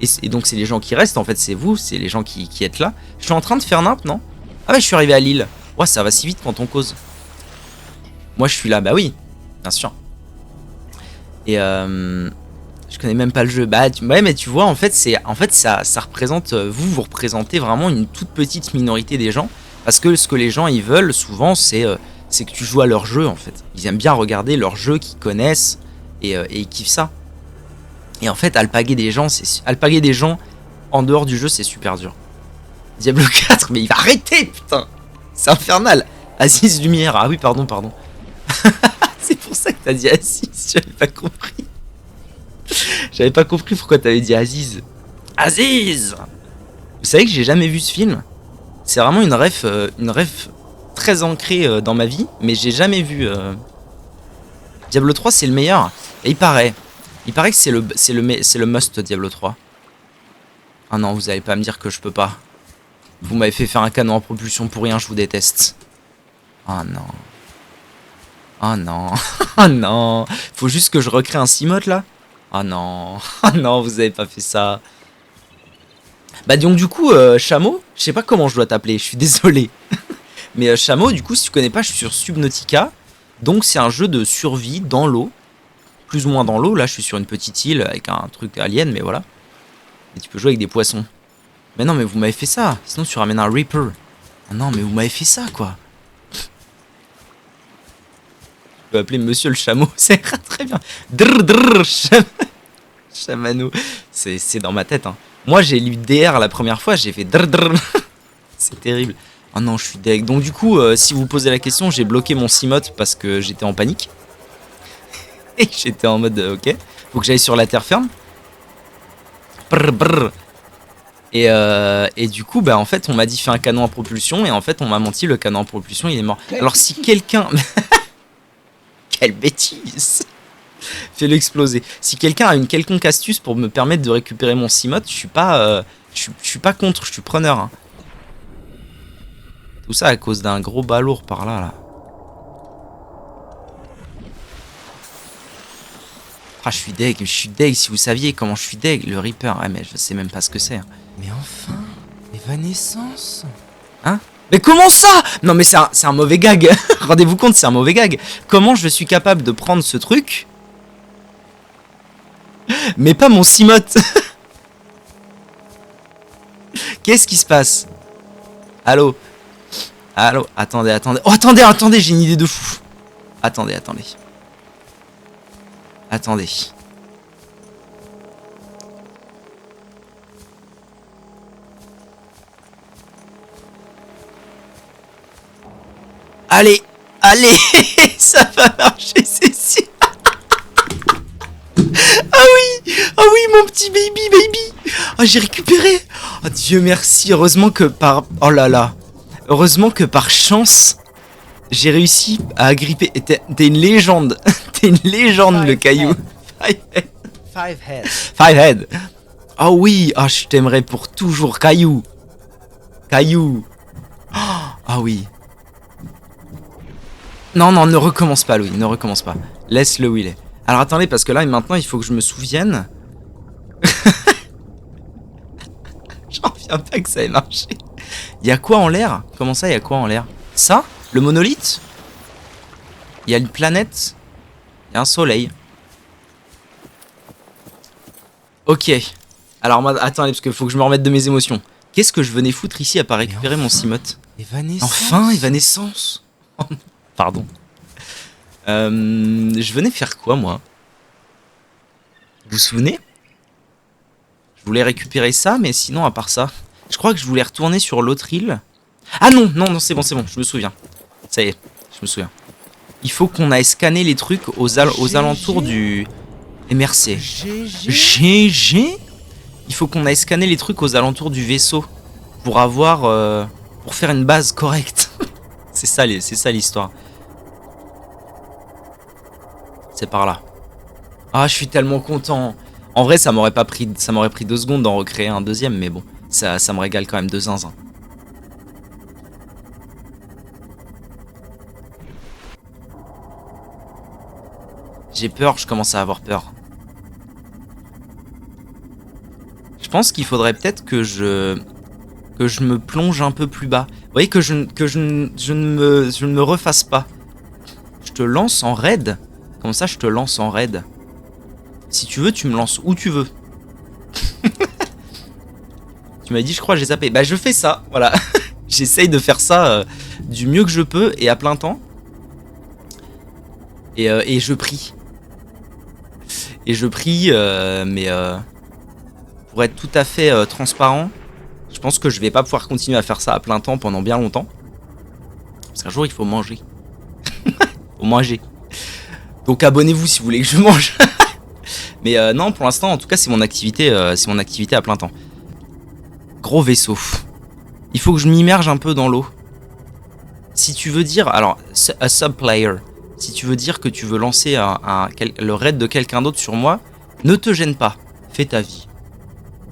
Et donc c'est les gens qui restent en fait, c'est vous, c'est les gens qui êtes là. Je suis en train de faire nimp non? Ah ouais je suis arrivé à Lille. Ouais ça va si vite quand on cause. Moi je suis là, bah oui, bien sûr. Et je connais même pas le jeu. Bah ouais, mais tu vois, en fait, ça représente. Vous représentez vraiment une toute petite minorité des gens. Parce que ce que les gens ils veulent souvent, c'est que tu joues à leur jeu en fait. Ils aiment bien regarder leur jeu qu'ils connaissent et ils kiffent ça. Et en fait, alpaguer des gens en dehors du jeu, c'est super dur. Diablo 4, mais il va arrêter, putain! C'est infernal! Aziz Lumière, ah oui, pardon. C'est pour ça que t'as dit Aziz, j'avais pas compris. J'avais pas compris pourquoi t'avais dit Aziz. Aziz! Vous savez que j'ai jamais vu ce film? C'est vraiment une ref très ancrée dans ma vie, mais j'ai jamais vu. Diablo 3 c'est le meilleur. Et il paraît que c'est le must Diablo 3. Ah non, vous allez pas me dire que je peux pas. Vous m'avez fait faire un canon en propulsion pour rien, je vous déteste. Ah non. Oh non. Oh non. Faut juste que je recrée un Seamoth là. Oh non. Oh non, vous avez pas fait ça. Bah donc du coup, Chameau, je sais pas comment je dois t'appeler, je suis désolé. Mais Chameau, du coup, si tu connais pas, je suis sur Subnautica. Donc c'est un jeu de survie dans l'eau. Plus ou moins dans l'eau. Là, je suis sur une petite île avec un truc alien, mais voilà. Et tu peux jouer avec des poissons. Mais non, mais vous m'avez fait ça. Sinon, tu ramènes un Reaper. Oh non, mais vous m'avez fait ça, quoi. Je peux appeler Monsieur le Chameau. C'est très bien. Drrr, drrr, Chamano. C'est dans ma tête, hein. Moi, j'ai lu DR la première fois, j'ai fait drrr, drrr. C'est terrible. Oh non, je suis deg. Donc du coup, si vous posez la question, j'ai bloqué mon Seamoth parce que j'étais en panique. Et j'étais en mode, ok, faut que j'aille sur la terre ferme. Brr, brr. Et du coup, bah en fait, on m'a dit fais un canon à propulsion. Et en fait, on m'a menti, le canon à propulsion, il est mort. Alors si quelqu'un... Quelle bêtise! Fais-le exploser. Si quelqu'un a une quelconque astuce pour me permettre de récupérer mon Seamoth, je suis pas contre, je suis preneur. Hein. Tout ça à cause d'un gros balourd par là. Ah, je suis deg si vous saviez comment je suis deg. Le Reaper, ouais, mais je sais même pas ce que c'est. Hein. Mais enfin, Evanescence. Hein? Mais comment ça? Non mais c'est un mauvais gag. Rendez-vous compte, c'est un mauvais gag. Comment je suis capable de prendre ce truc mais pas mon Seamoth? Qu'est-ce qui se passe? Allô? Allô? Attendez. Oh attendez, j'ai une idée de fou. Attendez. Attendez. Allez, allez, ça va marcher, c'est sûr. Ah oui, mon petit baby. Ah, j'ai récupéré. Oh, Dieu merci, heureusement que par... Oh là là. Heureusement que par chance, j'ai réussi à agripper... T'es une légende. T'es une légende, le caillou. Five head. Oh oui, oh, je t'aimerais pour toujours, caillou. Caillou. Ah oui. Non, ne recommence pas, Louis, ne recommence pas. Laisse-le où il est. Alors attendez, parce que là, maintenant, il faut que je me souvienne. J'en reviens pas que ça ait marché. Il y a quoi en l'air? Comment ça, il y a quoi en l'air? Ça? Le monolithe? Il y a une planète? Il y a un soleil. Ok. Alors, moi, attendez, parce qu'il faut que je me remette de mes émotions. Qu'est-ce que je venais foutre ici à pas récupérer mon Cimote? Enfin, Evanescence. Pardon. Je venais faire quoi, moi? Vous vous souvenez? Je voulais récupérer ça, mais sinon, à part ça... Je crois que je voulais retourner sur l'autre île. Ah non, c'est bon, je me souviens. Ça y est, je me souviens. Il faut qu'on aille scanner les trucs aux alentours du... MRC. GG. Il faut qu'on aille scanner les trucs aux alentours du vaisseau. Pour avoir... pour faire une base correcte. C'est ça l'histoire. C'est par là. Ah, je suis tellement content. En vrai, ça m'aurait pris 2 secondes d'en recréer un deuxième, mais bon, ça me régale quand même de zinzin. J'ai peur, je commence à avoir peur. Je pense qu'il faudrait peut-être que je me plonge un peu plus bas. Vous voyez, que je ne me refasse pas. Je te lance en raid. Comme ça, je te lance en raid. Si tu veux, tu me lances où tu veux. Tu m'as dit, je crois, j'ai zappé. Bah, je fais ça, voilà. J'essaye de faire ça du mieux que je peux et à plein temps. Et je prie. Et je prie, mais pour être tout à fait transparent, je pense que je vais pas pouvoir continuer à faire ça à plein temps pendant bien longtemps. Parce qu'un jour, il faut manger. Faut manger. Donc abonnez-vous si vous voulez que je mange. Mais non, pour l'instant, en tout cas, c'est mon activité à plein temps. Gros vaisseau. Il faut que je m'immerge un peu dans l'eau. Si tu veux dire... Alors, a sub-player. Si tu veux dire que tu veux lancer le raid de quelqu'un d'autre sur moi, ne te gêne pas. Fais ta vie.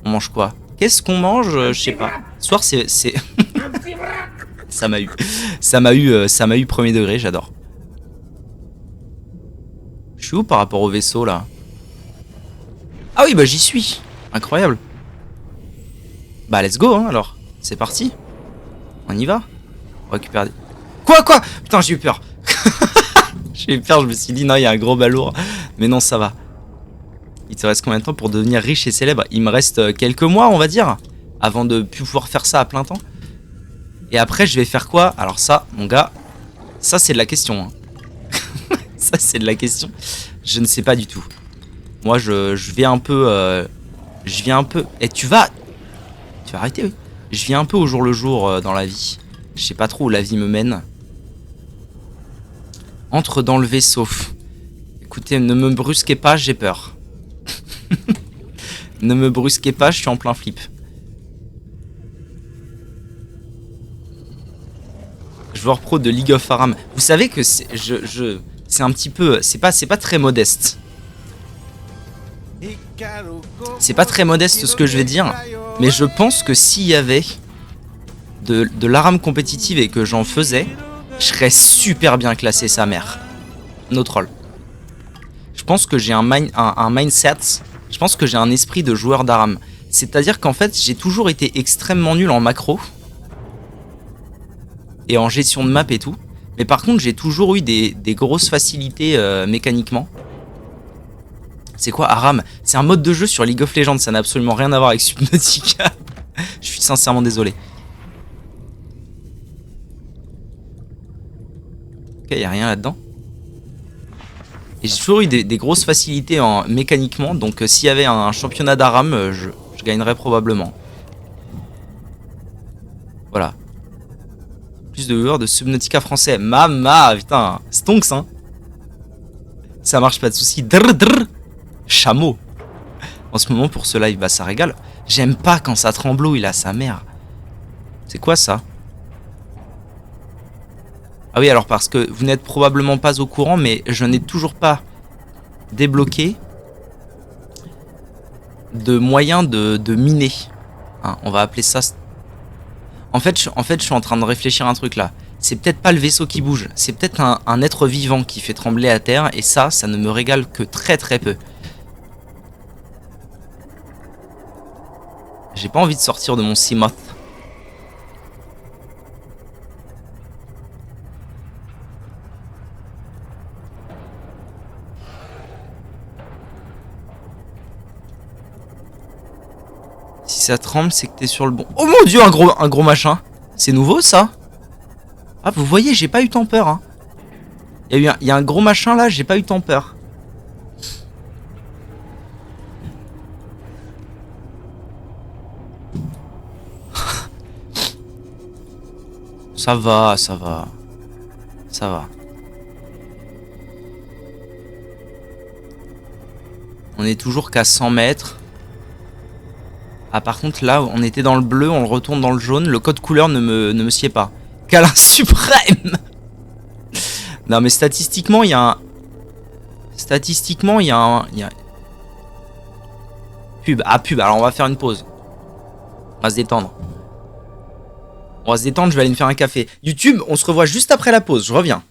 On mange quoi? Qu'est-ce qu'on mange? Je sais pas. Ce soir, c'est... Ça m'a eu premier degré, j'adore. Je suis où par rapport au vaisseau, là? Ah oui, bah j'y suis. Incroyable. Bah let's go, hein, alors. C'est parti. On y va. On récupère des... Quoi? Putain, j'ai eu peur. J'ai eu peur, je me suis dit, non, il y a un gros balourd. Mais non, ça va. Il te reste combien de temps pour devenir riche et célèbre? Il me reste quelques mois, on va dire, avant de pouvoir faire ça à plein temps. Et après, je vais faire quoi? Alors ça, mon gars, ça c'est de la question. Hein. Ça c'est de la question. Je ne sais pas du tout. Moi, je vais un peu... je viens un peu... Et tu vas arrêter, oui. Je viens un peu au jour le jour dans la vie. Je sais pas trop où la vie me mène. Entre dans le vaisseau. Écoutez, ne me brusquez pas, j'ai peur. Ne me brusquez pas, je suis en plein flip. Joueur pro de League of Aram. Vous savez que c'est un petit peu... C'est pas très modeste. C'est pas très modeste ce que je vais dire. Mais je pense que s'il y avait de l'Aram compétitive et que j'en faisais, je serais super bien classé, sa mère. No troll. Je pense que j'ai un mindset, je pense que j'ai un esprit de joueur d'Aram. C'est-à-dire qu'en fait, j'ai toujours été extrêmement nul en macro. Et en gestion de map et tout. Mais par contre, j'ai toujours eu des grosses facilités mécaniquement. C'est quoi Aram? C'est un mode de jeu sur League of Legends, ça n'a absolument rien à voir avec Subnautica. Je suis sincèrement désolé. Ok, y a rien là-dedans. Et j'ai toujours eu des grosses facilités mécaniquement, donc s'il y avait un championnat d'Aram, je gagnerais probablement. Voilà. Plus de joueurs de Subnautica français. Mama, putain, stonks, hein. Ça marche, pas de soucis. Drr, drr. Chameau. En ce moment, pour ce live, bah ça régale. J'aime pas quand ça tremblouille, là, sa mère. C'est quoi ça? Ah oui, alors parce que vous n'êtes probablement pas au courant, mais je n'ai toujours pas débloqué de moyen de miner. Hein, on va appeler ça... En fait, je suis en train de réfléchir à un truc là. C'est peut-être pas le vaisseau qui bouge, c'est peut-être un être vivant qui fait trembler la terre, et ça ne me régale que très très peu. J'ai pas envie de sortir de mon Seamoth. Si ça tremble, c'est que t'es sur le bon... Oh mon dieu, un gros machin. C'est nouveau ça? Ah, vous voyez, j'ai pas eu tant peur. Hein. Il y a un gros machin là, j'ai pas eu tant peur. Ça va, ça va. Ça va. On est toujours qu'à 100 mètres. Ah, par contre, là, on était dans le bleu, on le retourne dans le jaune. Le code couleur ne me sied pas. Câlin suprême. Non, mais statistiquement, il y a un... Statistiquement, il y a un... Pub. Ah, pub. Alors, on va faire une pause. On va se détendre. On va se détendre, je vais aller me faire un café. YouTube, on se revoit juste après la pause. Je reviens.